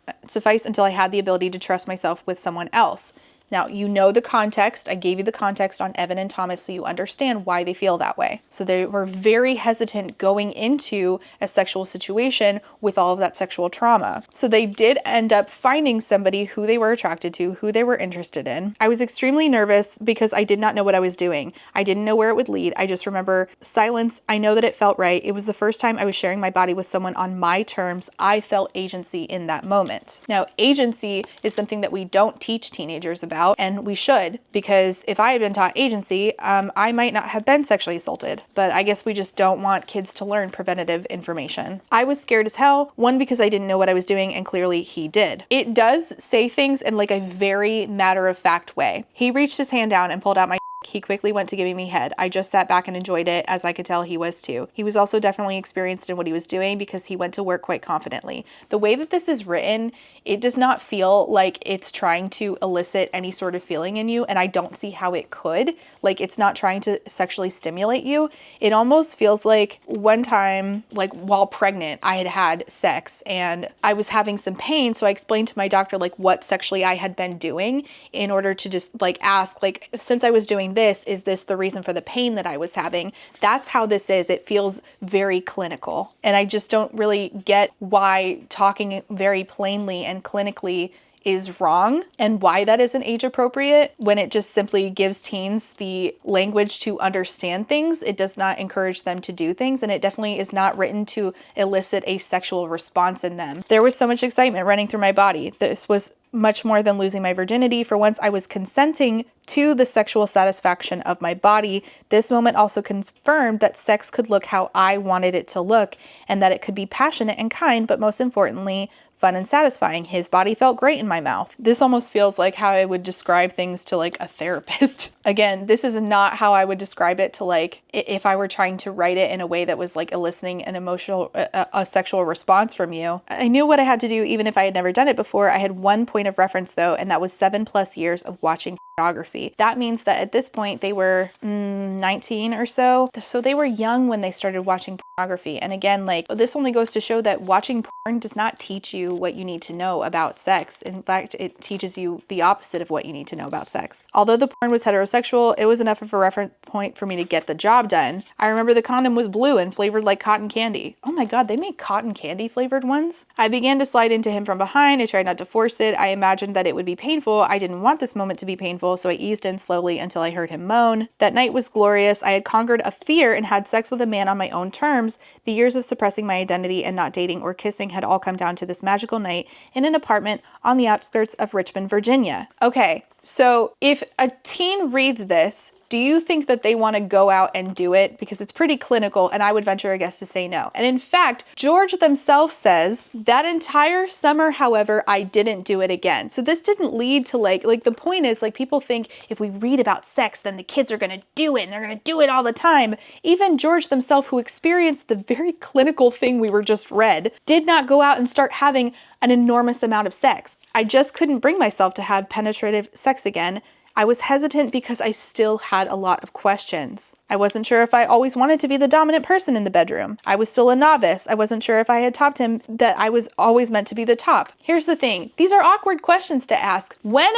until I had the ability to trust myself with someone else. Now, you know the context. I gave you the context on Evan and Thomas so you understand why they feel that way. So they were very hesitant going into a sexual situation with all of that sexual trauma. So they did end up finding somebody who they were attracted to, who they were interested in. I was extremely nervous because I did not know what I was doing. I didn't know where it would lead. I just remember silence. I know that it felt right. It was the first time I was sharing my body with someone on my terms. I felt agency in that moment. Now, agency is something that we don't teach teenagers about. And we should, because if I had been taught agency, I might not have been sexually assaulted. But I guess we just don't want kids to learn preventative information. I was scared as hell, one, because I didn't know what I was doing, and clearly he did. It does say things in like a very matter-of-fact way. He reached his hand down and pulled out my He quickly went to giving me head. I just sat back and enjoyed it, as I could tell he was too. He was also definitely experienced in what he was doing because he went to work quite confidently. The way that this is written, it does not feel like it's trying to elicit any sort of feeling in you, and I don't see how it could. Like, it's not trying to sexually stimulate you. It almost feels like one time, like while pregnant, I had sex and I was having some pain, so I explained to my doctor like what sexually I had been doing in order to just like ask, like, since I was doing this, is this the reason for the pain that I was having? That's how this is. It feels very clinical. And I just don't really get why talking very plainly and clinically is wrong and why that isn't age appropriate when it just simply gives teens the language to understand things. It does not encourage them to do things, and it definitely is not written to elicit a sexual response in them. There was so much excitement running through my body. This was much more than losing my virginity. For once, I was consenting to the sexual satisfaction of my body. This moment also confirmed that sex could look how I wanted it to look, and that it could be passionate and kind, but most importantly, fun and satisfying. His body felt great in my mouth. This almost feels like how I would describe things to like a therapist. Again, this is not how I would describe it to like if I were trying to write it in a way that was like eliciting an emotional, a sexual response from you. I knew what I had to do even if I had never done it before. I had one point of reference though, and that was 7+ years of watching pornography. That means that at this point they were 19 or so. So they were young when they started watching pornography. And again, like this only goes to show that watching porn does not teach you what you need to know about sex. In fact, it teaches you the opposite of what you need to know about sex. Although the porn was heterosexual, it was enough of a reference point for me to get the job done. I remember the condom was blue and flavored like cotton candy. Oh my God, they make cotton candy flavored ones? I began to slide into him from behind. I tried not to force it. I imagined that it would be painful. I didn't want this moment to be painful, so I eased in slowly until I heard him moan. That night was glorious. I had conquered a fear and had sex with a man on my own terms. The years of suppressing my identity and not dating or kissing had all come down to this magical night in an apartment on the outskirts of Richmond, Virginia. Okay, so if a teen reads this, do you think that they want to go out and do it? Because it's pretty clinical, and I would venture a guess to say no. And in fact, George themselves says, that entire summer, however, I didn't do it again. So this didn't lead to like the point is like people think if we read about sex, then the kids are going to do it and they're going to do it all the time. Even George themselves, who experienced the very clinical thing we were just read, did not go out and start having an enormous amount of sex. I just couldn't bring myself to have penetrative sex again. I was hesitant because I still had a lot of questions. I wasn't sure if I always wanted to be the dominant person in the bedroom. I was still a novice. I wasn't sure if I had topped him, that I was always meant to be the top. Here's the thing. These are awkward questions to ask. When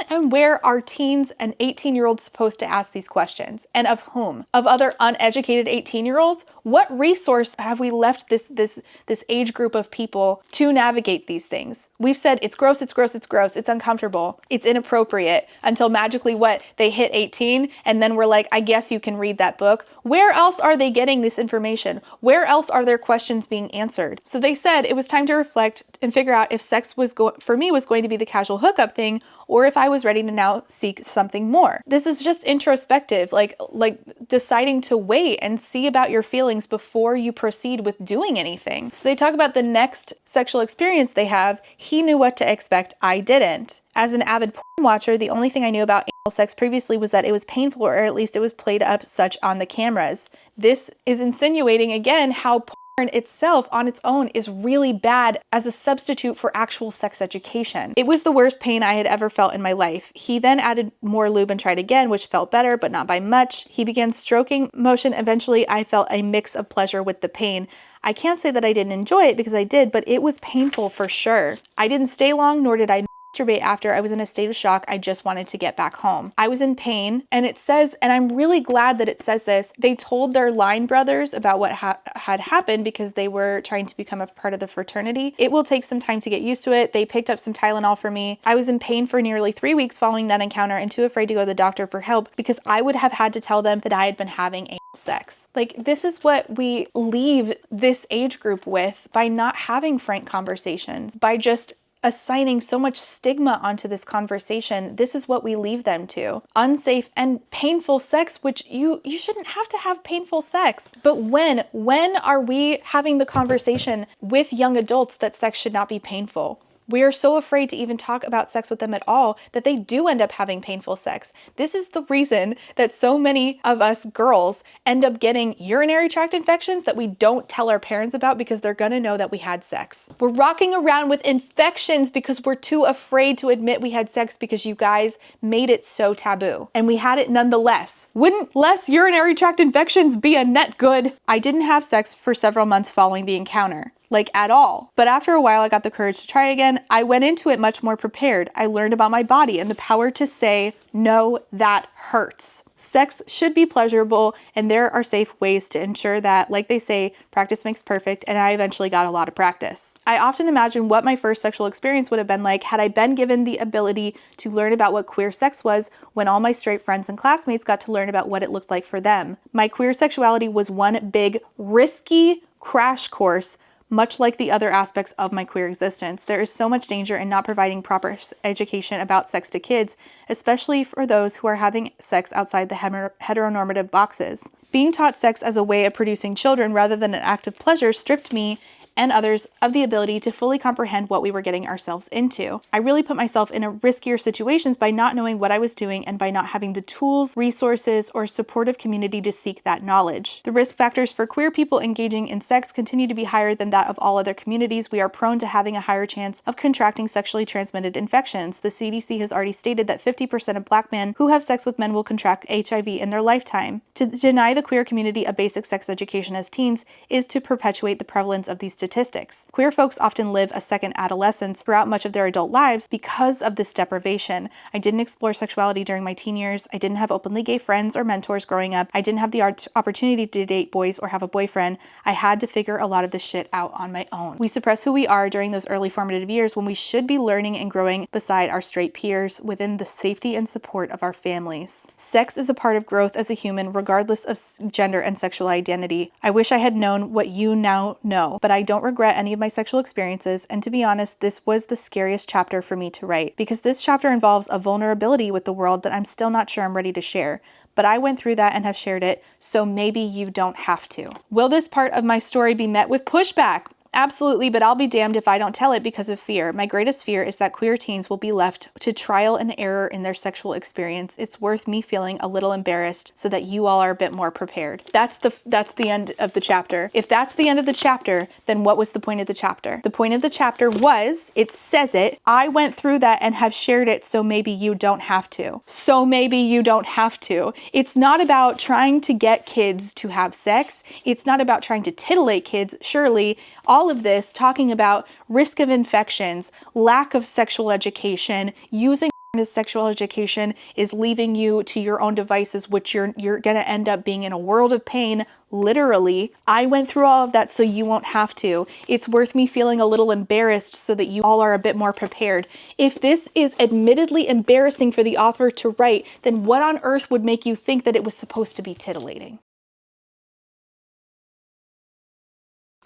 and where are teens and 18-year-olds supposed to ask these questions? And of whom? Of other uneducated 18-year-olds? What resource have we left this age group of people to navigate these things? We've said it's gross, it's gross, it's gross, it's uncomfortable, it's inappropriate, until magically they hit 18 and then we're like, I guess you can read that book. Where else are they getting this information? Where else are their questions being answered? So they said it was time to reflect and figure out if sex was going to be the casual hookup thing, or if I was ready to now seek something more. This is just introspective, like deciding to wait and see about your feelings before you proceed with doing anything. So they talk about the next sexual experience they have. He knew what to expect, I didn't. As an avid porn watcher, the only thing I knew about anal sex previously was that it was painful, or at least it was played up such on the cameras. This is insinuating again how porn itself on its own is really bad as a substitute for actual sex education. It was the worst pain I had ever felt in my life. He then added more lube and tried again, which felt better, but not by much. He began stroking motion. Eventually, I felt a mix of pleasure with the pain. I can't say that I didn't enjoy it, because I did, but it was painful for sure. I didn't stay long, nor did I masturbate after. I was in a state of shock. I just wanted to get back home. I was in pain, and it says, and I'm really glad that it says this, they told their line brothers about what had happened because they were trying to become a part of the fraternity. It will take some time to get used to it. They picked up some Tylenol for me. I was in pain for nearly 3 weeks following that encounter and too afraid to go to the doctor for help because I would have had to tell them that I had been having anal sex. Like, this is what we leave this age group with by not having frank conversations, by just assigning so much stigma onto this conversation. This is what we leave them to. Unsafe and painful sex, which you shouldn't have to have painful sex. But when are we having the conversation with young adults that sex should not be painful? We are so afraid to even talk about sex with them at all that they do end up having painful sex. This is the reason that so many of us girls end up getting urinary tract infections that we don't tell our parents about because they're gonna know that we had sex. We're rocking around with infections because we're too afraid to admit we had sex because you guys made it so taboo. And we had it nonetheless. Wouldn't less urinary tract infections be a net good? I didn't have sex for several months following the encounter. Like, at all. But after a while, I got the courage to try again. I went into it much more prepared. I learned about my body and the power to say, no, that hurts. Sex should be pleasurable, and there are safe ways to ensure that, like they say, practice makes perfect, and I eventually got a lot of practice. I often imagine what my first sexual experience would have been like had I been given the ability to learn about what queer sex was when all my straight friends and classmates got to learn about what it looked like for them. My queer sexuality was one big, risky crash course, much like the other aspects of my queer existence. There is so much danger in not providing proper education about sex to kids, especially for those who are having sex outside the heteronormative boxes. Being taught sex as a way of producing children rather than an act of pleasure stripped me and others of the ability to fully comprehend what we were getting ourselves into. I really put myself in a riskier situations by not knowing what I was doing and by not having the tools, resources, or supportive community to seek that knowledge. The risk factors for queer people engaging in sex continue to be higher than that of all other communities. We are prone to having a higher chance of contracting sexually transmitted infections. The CDC has already stated that 50% of Black men who have sex with men will contract HIV in their lifetime. To deny the queer community a basic sex education as teens is to perpetuate the prevalence of these statistics. Queer folks often live a second adolescence throughout much of their adult lives because of this deprivation. I didn't explore sexuality during my teen years. I didn't have openly gay friends or mentors growing up. I didn't have the opportunity to date boys or have a boyfriend. I had to figure a lot of this shit out on my own. We suppress who we are during those early formative years when we should be learning and growing beside our straight peers within the safety and support of our families. Sex is a part of growth as a human, regardless of gender and sexual identity. I wish I had known what you now know, but I don't regret any of my sexual experiences, and to be honest, this was the scariest chapter for me to write, because this chapter involves a vulnerability with the world that I'm still not sure I'm ready to share. But I went through that and have shared it, so maybe you don't have to. Will this part of my story be met with pushback? Absolutely, but I'll be damned if I don't tell it because of fear. My greatest fear is that queer teens will be left to trial and error in their sexual experience. It's worth me feeling a little embarrassed so that you all are a bit more prepared. That's the end of the chapter. If that's the end of the chapter, then what was the point of the chapter? The point of the chapter was, it says it, I went through that and have shared it, so maybe you don't have to. So maybe you don't have to. It's not about trying to get kids to have sex. It's not about trying to titillate kids. Surely, all of this talking about risk of infections, lack of sexual education, using as sexual education is leaving you to your own devices, which you're going to end up being in a world of pain, literally. I went through all of that so you won't have to. It's worth me feeling a little embarrassed so that you all are a bit more prepared. If this is admittedly embarrassing for the author to write, then what on earth would make you think that it was supposed to be titillating?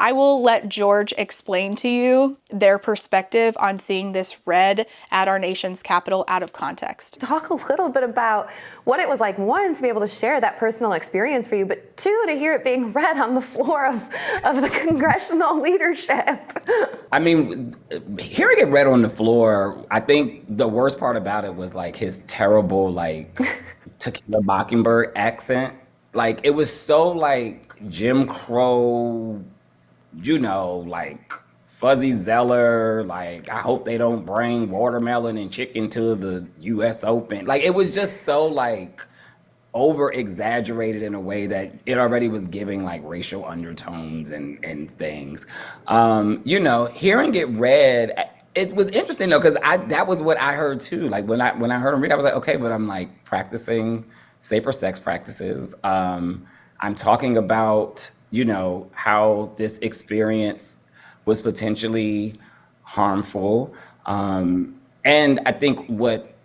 I will let George explain to you their perspective on seeing this read at our nation's capital out of context. Talk a little bit about what it was like, one, to be able to share that personal experience for you, but two, to hear it being read on the floor of the congressional leadership. I mean, hearing it read on the floor, I think the worst part about it was like his terrible, like, To Kill a Mockingbird accent. Like, it was so like Jim Crow, you know, like Fuzzy Zeller, like, I hope they don't bring watermelon and chicken to the US Open. Like, it was just so like over exaggerated in a way that it already was giving like racial undertones and things. You know, hearing it read, it was interesting though, because that was what I heard too. Like when I heard him read, I was like, okay, but I'm like practicing safer sex practices. I'm talking about, you know, how this experience was potentially harmful. And I think what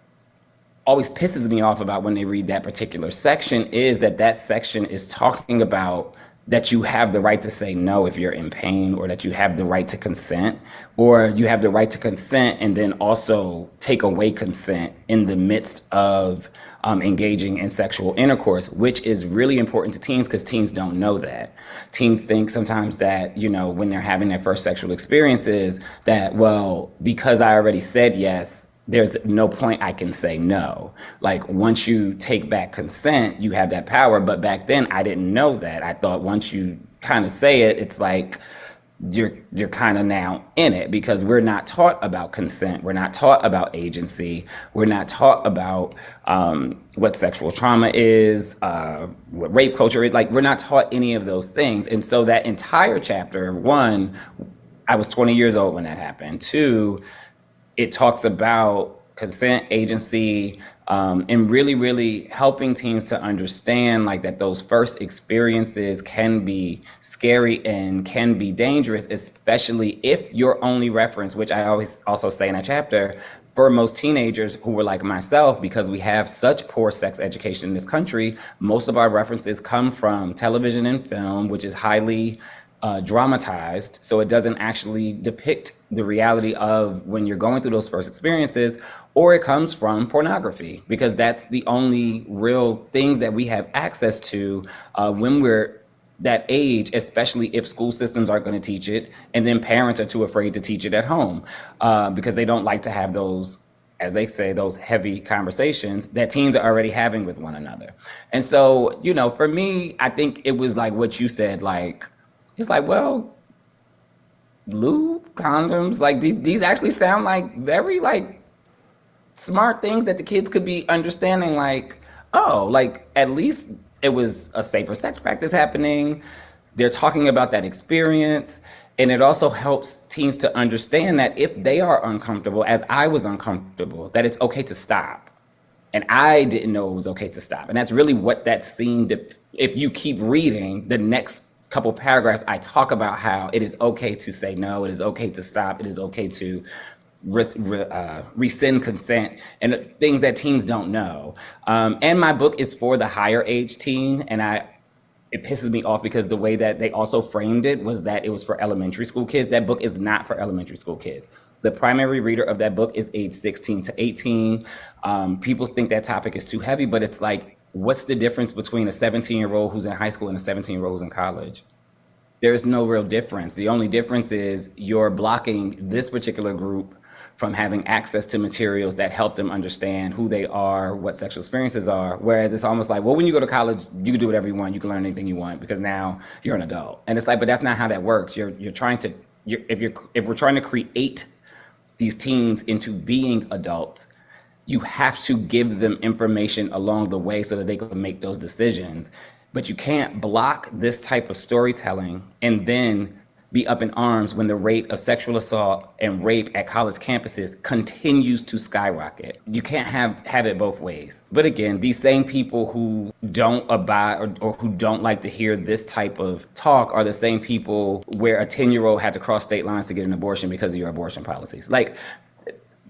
always pisses me off about when they read that particular section is that section is talking about that you have the right to say no if you're in pain, or that you have the right to consent, or you have the right to consent and then also take away consent in the midst of engaging in sexual intercourse, which is really important to teens because teens don't know that. Teens think sometimes that, you know, when they're having their first sexual experiences that, well, because I already said yes, there's no point I can say no. Like, once you take back consent, you have that power. But back then, I didn't know that. I thought once you kind of say it, it's like you're kind of now in it, because we're not taught about consent. We're not taught about agency. We're not taught about what sexual trauma is, what rape culture is. Like, we're not taught any of those things. And so that entire chapter, one, I was 20 years old when that happened. Two, it talks about consent, agency, and really, really helping teens to understand like that those first experiences can be scary and can be dangerous, especially if your only reference, which I always also say in that chapter, for most teenagers who were like myself, because we have such poor sex education in this country, most of our references come from television and film, which is highly dramatized, so it doesn't actually depict the reality of when you're going through those first experiences, or it comes from pornography, because that's the only real things that we have access to when we're that age, especially if school systems aren't going to teach it, and then parents are too afraid to teach it at home because they don't like to have those, as they say, those heavy conversations that teens are already having with one another. And so, you know, for me, I think it was like what you said, like, it's like, well, lube, condoms, like these actually sound like very like smart things that the kids could be understanding, like, oh, like at least it was a safer sex practice happening. They're talking about that experience. And it also helps teens to understand that if they are uncomfortable, as I was uncomfortable, that it's okay to stop. And I didn't know it was okay to stop. And that's really what that scene, if you keep reading the next couple paragraphs, I talk about how it is okay to say no, it is okay to stop, it is okay to rescind consent, and things that teens don't know. And my book is for the higher age teen, and it pisses me off because the way that they also framed it was that it was for elementary school kids. That book is not for elementary school kids. The primary reader of that book is age 16 to 18. People think that topic is too heavy, but it's like, what's the difference between a 17-year-old who's in high school and a 17-year-old who's in college? There's no real difference. The only difference is you're blocking this particular group from having access to materials that help them understand who they are, what sexual experiences are. Whereas it's almost like, well, when you go to college, you can do whatever you want, you can learn anything you want because now you're an adult. And it's like, but that's not how that works. If we're trying to create these teens into being adults, you have to give them information along the way so that they can make those decisions. But you can't block this type of storytelling and then be up in arms when the rate of sexual assault and rape at college campuses continues to skyrocket. You can't have it both ways. But again, these same people who don't abide or who don't like to hear this type of talk are the same people where a 10-year-old had to cross state lines to get an abortion because of your abortion policies. Like,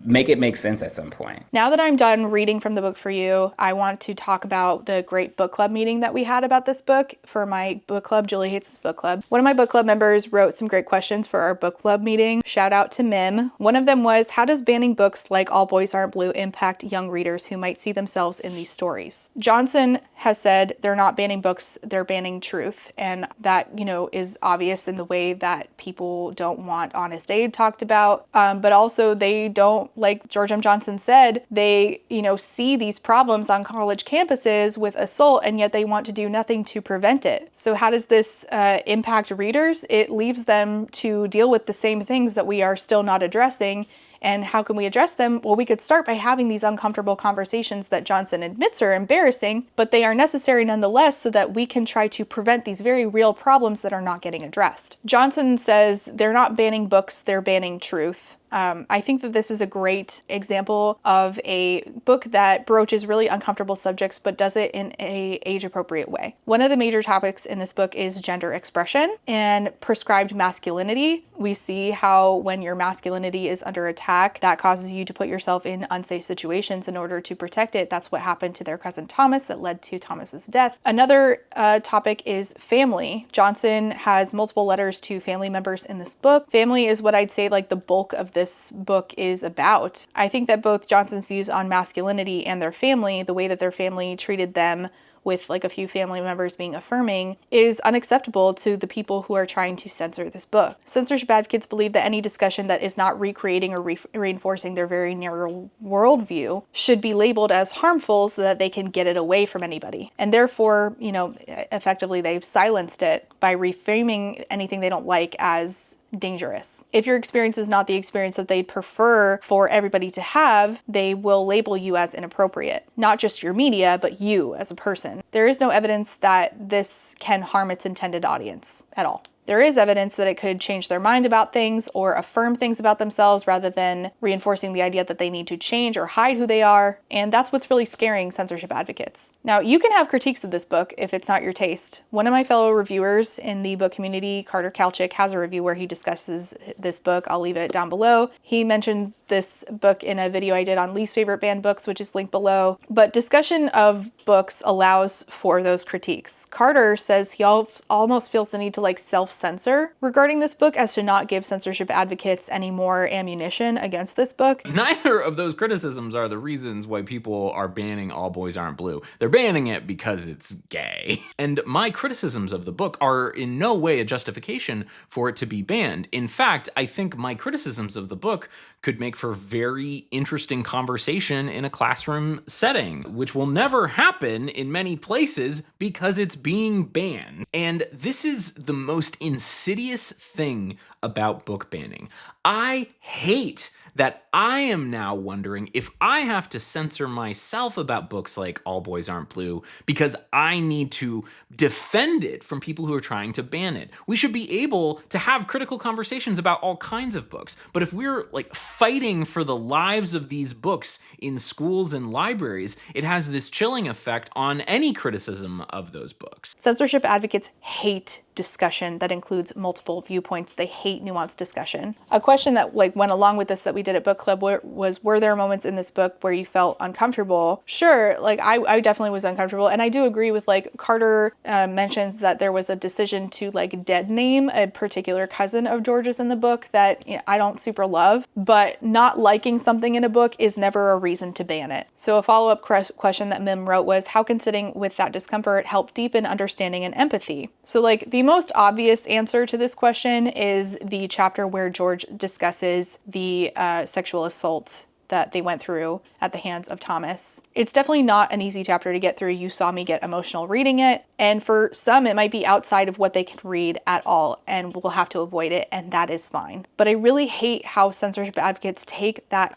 make it make sense at some point. Now that I'm done reading from the book for you, I want to talk about the great book club meeting that we had about this book for my book club, Julie Hates This Book Club. One of my book club members wrote some great questions for our book club meeting. Shout out to Mim. One of them was, how does banning books like All Boys Aren't Blue impact young readers who might see themselves in these stories? Johnson has said they're not banning books, they're banning truth. And that, you know, is obvious in the way that people don't want Honest Aid talked about, but also they don't, like George M. Johnson said, they, you know, see these problems on college campuses with assault, and yet they want to do nothing to prevent it. So how does this impact readers? It leaves them to deal with the same things that we are still not addressing. And how can we address them? Well, we could start by having these uncomfortable conversations that Johnson admits are embarrassing, but they are necessary nonetheless so that we can try to prevent these very real problems that are not getting addressed. Johnson says they're not banning books, they're banning truth. I think that this is a great example of a book that broaches really uncomfortable subjects, but does it in an age-appropriate way. One of the major topics in this book is gender expression and prescribed masculinity. We see how when your masculinity is under attack, that causes you to put yourself in unsafe situations in order to protect it. That's what happened to their cousin Thomas that led to Thomas's death. Another topic is family. Johnson has multiple letters to family members in this book. Family is what I'd say like the bulk of this book is about. I think that both Johnson's views on masculinity and their family, the way that their family treated them with like a few family members being affirming, is unacceptable to the people who are trying to censor this book. Censorship advocates believe that any discussion that is not recreating or reinforcing their very narrow worldview should be labeled as harmful so that they can get it away from anybody. And therefore, you know, effectively they've silenced it by reframing anything they don't like as dangerous. If your experience is not the experience that they'd prefer for everybody to have, they will label you as inappropriate. Not just your media, but you as a person. There is no evidence that this can harm its intended audience at all. There is evidence that it could change their mind about things or affirm things about themselves rather than reinforcing the idea that they need to change or hide who they are. And that's what's really scaring censorship advocates. Now, you can have critiques of this book if it's not your taste. One of my fellow reviewers in the book community, Carter Kalchik, has a review where he discusses this book. I'll leave it down below. He mentioned this book in a video I did on least favorite banned books, which is linked below. But discussion of books allows for those critiques. Carter says he almost feels the need to like self self-censor regarding this book as to not give censorship advocates any more ammunition against this book. Neither of those criticisms are the reasons why people are banning All Boys Aren't Blue. They're banning it because it's gay. And my criticisms of the book are in no way a justification for it to be banned. In fact, I think my criticisms of the book could make for very interesting conversation in a classroom setting, which will never happen in many places because it's being banned. And this is the most insidious thing about book banning. I hate that I am now wondering if I have to censor myself about books like All Boys Aren't Blue because I need to defend it from people who are trying to ban it. We should be able to have critical conversations about all kinds of books, but if we're like fighting for the lives of these books in schools and libraries, it has this chilling effect on any criticism of those books. Censorship advocates hate discussion that includes multiple viewpoints. They hate nuanced discussion. A question that went along with this that we did at book club was, were there moments in this book where you felt uncomfortable? Sure, I definitely was uncomfortable, and I do agree with Carter mentions that there was a decision to dead name a particular cousin of George's in the book that I don't super love, but not liking something in a book is never a reason to ban it. So a follow-up question that Mim wrote was, how can sitting with that discomfort help deepen understanding and empathy? So the most obvious answer to this question is the chapter where George discusses the sexual assault that they went through at the hands of Thomas. It's definitely not an easy chapter to get through. You saw me get emotional reading it, and for some it might be outside of what they can read at all, and we'll have to avoid it, and that is fine. But I really hate how censorship advocates take that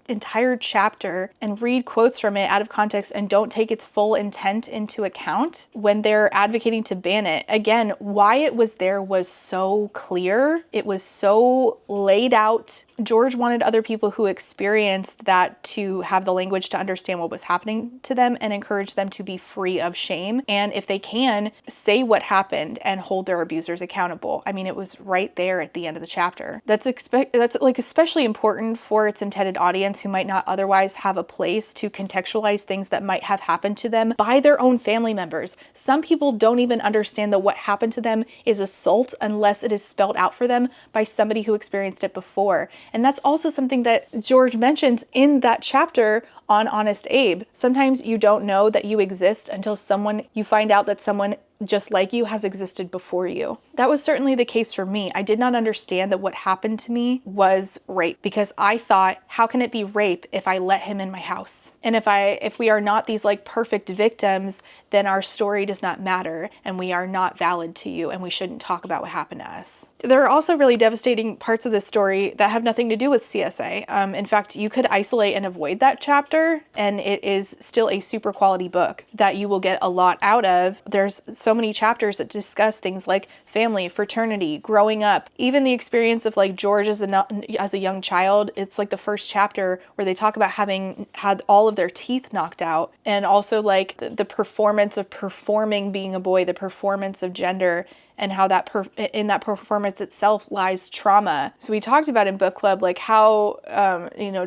entire chapter and read quotes from it out of context and don't take its full intent into account when they're advocating to ban it. Again, why it was there was so clear. It was so laid out. George wanted other people who experienced that to have the language to understand what was happening to them and encourage them to be free of shame. And if they can, say what happened and hold their abusers accountable. I mean, it was right there at the end of the chapter. That's especially important for its intended audience who might not otherwise have a place to contextualize things that might have happened to them by their own family members. Some people don't even understand that what happened to them is assault unless it is spelled out for them by somebody who experienced it before. And that's also something that George mentions in that chapter on Honest Abe. Sometimes you don't know that you exist until you find out that someone just like you has existed before you. That was certainly the case for me. I did not understand that what happened to me was rape because I thought, how can it be rape if I let him in my house? And if we are not these perfect victims, then our story does not matter and we are not valid to you and we shouldn't talk about what happened to us. There are also really devastating parts of this story that have nothing to do with CSA. In fact, you could isolate and avoid that chapter and it is still a super quality book that you will get a lot out of. There's so many chapters that discuss things like family, fraternity, growing up, even the experience of George as a young child. It's the first chapter where they talk about having had all of their teeth knocked out, and also the performance of performing being a boy, the performance of gender, and how that in that performance itself lies trauma. So we talked about in book club how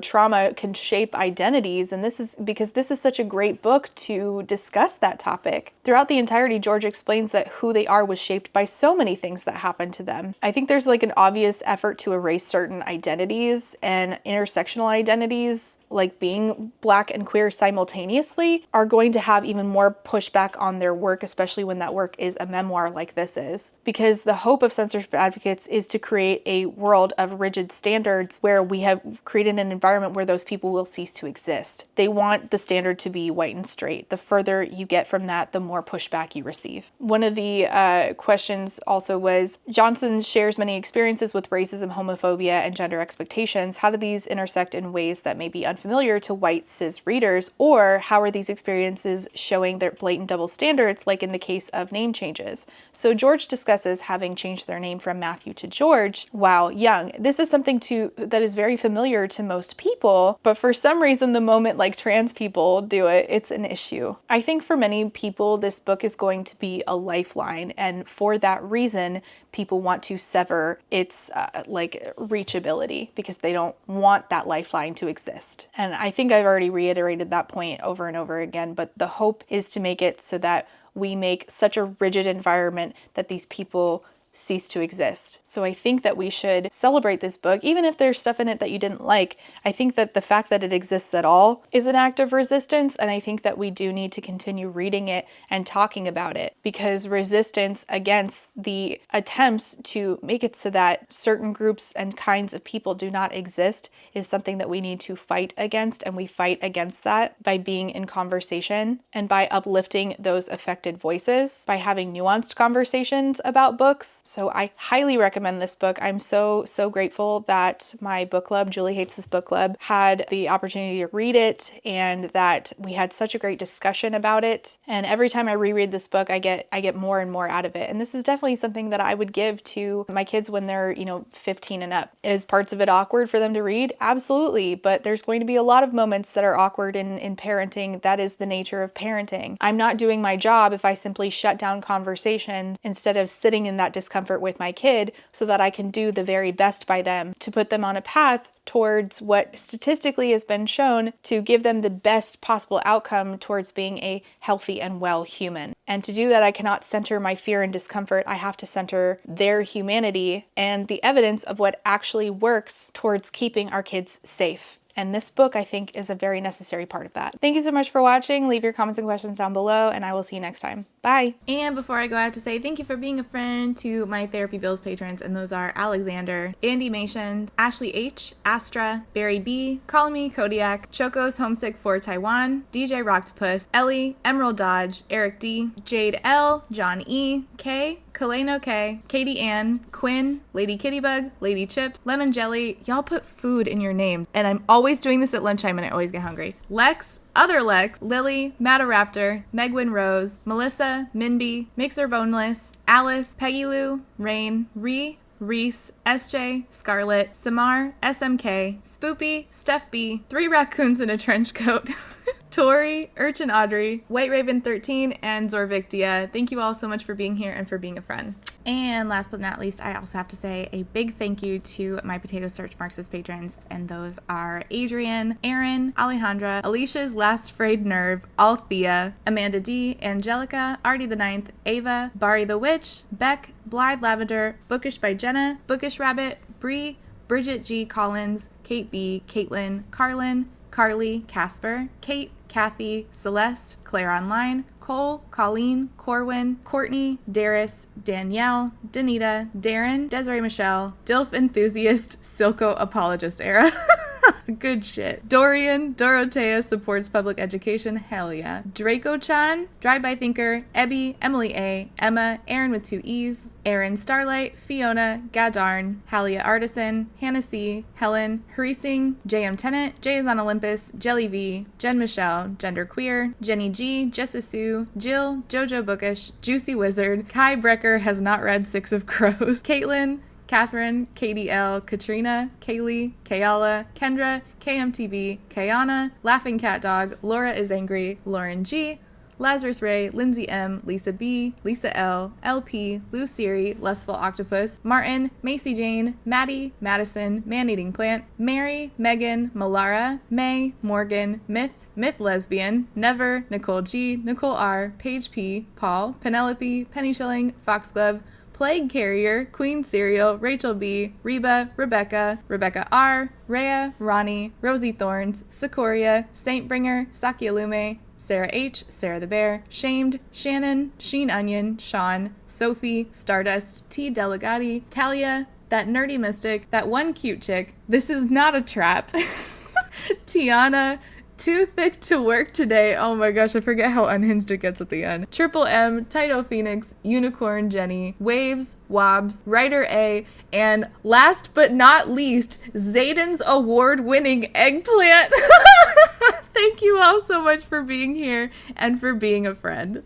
trauma can shape identities, and this is because this is such a great book to discuss that topic. Throughout the entirety, George explains that who they are was shaped by so many things that happened to them. I think there's an obvious effort to erase certain identities, and intersectional identities, like being Black and queer simultaneously, are going to have even more pushback on their work, especially when that work is a memoir like this is. Because the hope of censorship advocates is to create a world of rigid standards where we have created an environment where those people will cease to exist. They want the standard to be white and straight. The further you get from that, the more pushback you receive. One of the questions also was, Johnson shares many experiences with racism, homophobia, and gender expectations. How do these intersect in ways that may be unfamiliar to white cis readers? Or how are these experiences showing their blatant double standards, like in the case of name changes? So George discusses having changed their name from Matthew to George while young. This is something that is very familiar to most people, but for some reason, the moment trans people do it, it's an issue. I think for many people, this book is going to be a lifeline, and for that reason, people want to sever its reachability because they don't want that lifeline to exist. And I think I've already reiterated that point over and over again, but the hope is to make it so that we make such a rigid environment that these people cease to exist. So I think that we should celebrate this book, even if there's stuff in it that you didn't like. I think that the fact that it exists at all is an act of resistance, and I think that we do need to continue reading it and talking about it, because resistance against the attempts to make it so that certain groups and kinds of people do not exist is something that we need to fight against, and we fight against that by being in conversation and by uplifting those affected voices, by having nuanced conversations about books. So I highly recommend this book. I'm so grateful that my book club, Julie Hates This Book Club, had the opportunity to read it, and that we had such a great discussion about it. And every time I reread this book, I get more and more out of it. And this is definitely something that I would give to my kids when they're, 15 and up. Is parts of it awkward for them to read? Absolutely. But there's going to be a lot of moments that are awkward in parenting. That is the nature of parenting. I'm not doing my job if I simply shut down conversations instead of sitting in that discomfort with my kid so that I can do the very best by them to put them on a path towards what statistically has been shown to give them the best possible outcome towards being a healthy and well human. And to do that, I cannot center my fear and discomfort. I have to center their humanity and the evidence of what actually works towards keeping our kids safe. And this book, I think, is a very necessary part of that. Thank you so much for watching. Leave your comments and questions down below, and I will see you next time. Bye. And before I go, I have to say thank you for being a friend to my Therapy Bills patrons, and those are Alexander, Andy Mation, Ashley H, Astra, Barry B, Call Me Kodiak, Choco's Homesick for Taiwan, DJ Rocktopus, Ellie, Emerald Dodge, Eric D, Jade L, John E, K, Kaleno K, Katie Ann, Quinn, Lady Kittybug, Lady Chips, Lemon Jelly. Y'all put food in your name, and I'm always doing this at lunchtime and I always get hungry. Lex, Other Lex, Lily, Mataraptor, Megwin Rose, Melissa, Minby, Mixer Boneless, Alice, Peggy Lou, Rain, Reese, SJ, Scarlett, Samar, SMK, Spoopy, Steph B, 3 raccoons in a trench coat, Tori, Urchin Audrey, White Raven 13, and Zorvictia. Thank you all so much for being here and for being a friend. And last but not least, I also have to say a big thank you to my Potato Search Marxist patrons, and those are Adrian, Aaron, Alejandra, Alicia's Last Frayed Nerve, Althea, Amanda D, Angelica, Artie the Ninth, Ava, Bari the Witch, Beck, Blythe Lavender, Bookish by Jenna, Bookish Rabbit, Bree, Bridget G. Collins, Kate B, Caitlin, Carlin, Carly, Casper, Kate, Kathy, Celeste, Claire Online, Cole, Colleen, Corwin, Courtney, Darius, Danielle, Danita, Darren, Desiree Michelle, Dilf Enthusiast, Silco Apologist Era. Good shit. Dorian, Dorothea supports public education. Hell yeah. Draco-chan, Drive-By Thinker, Ebby, Emily A, Emma, Aaron with 2 E's, Aaron Starlight, Fiona, Gadarn, Halia Artisan, Hannah C, Helen, Harising, JM Tennant, Jay is on Olympus, Jelly V, Jen Michelle, Genderqueer, Jenny G, Jessa Sue, Jill, Jojo Bookish, Juicy Wizard, Kai Brecker has not read 6 of Crows, Caitlin, Catherine, Katie L, Katrina, Kaylee, Kayala, Kendra, KMTV, Kayana, Laughing Cat Dog, Laura is Angry, Lauren G, Lazarus Ray, Lindsay M, Lisa B, Lisa L, LP, Lou Siri, Lustful Octopus, Martin, Macy Jane, Maddie, Madison, Man-Eating Plant, Mary, Megan, Malara, May, Morgan, Myth Lesbian, Never, Nicole G, Nicole R, Paige P, Paul, Penelope, Penny Shilling, Foxglove, Plague Carrier, Queen Cereal, Rachel B, Reba, Rebecca R, Rhea, Ronnie, Rosie Thorns, Sikoria, Saintbringer, Sakyalume, Sarah H, Sarah the Bear, Shamed, Shannon, Sheen Onion, Sean, Sophie, Stardust, T Delegati, Talia, That Nerdy Mystic, That One Cute Chick, This Is Not a Trap, Tiana, Too Thick to Work Today. Oh my gosh, I forget how unhinged it gets at the end. Triple M, Taito Phoenix, Unicorn Jenny, Waves, Wobbs, Writer A, and last but not least, Zayden's award-winning Eggplant. Thank you all so much for being here and for being a friend.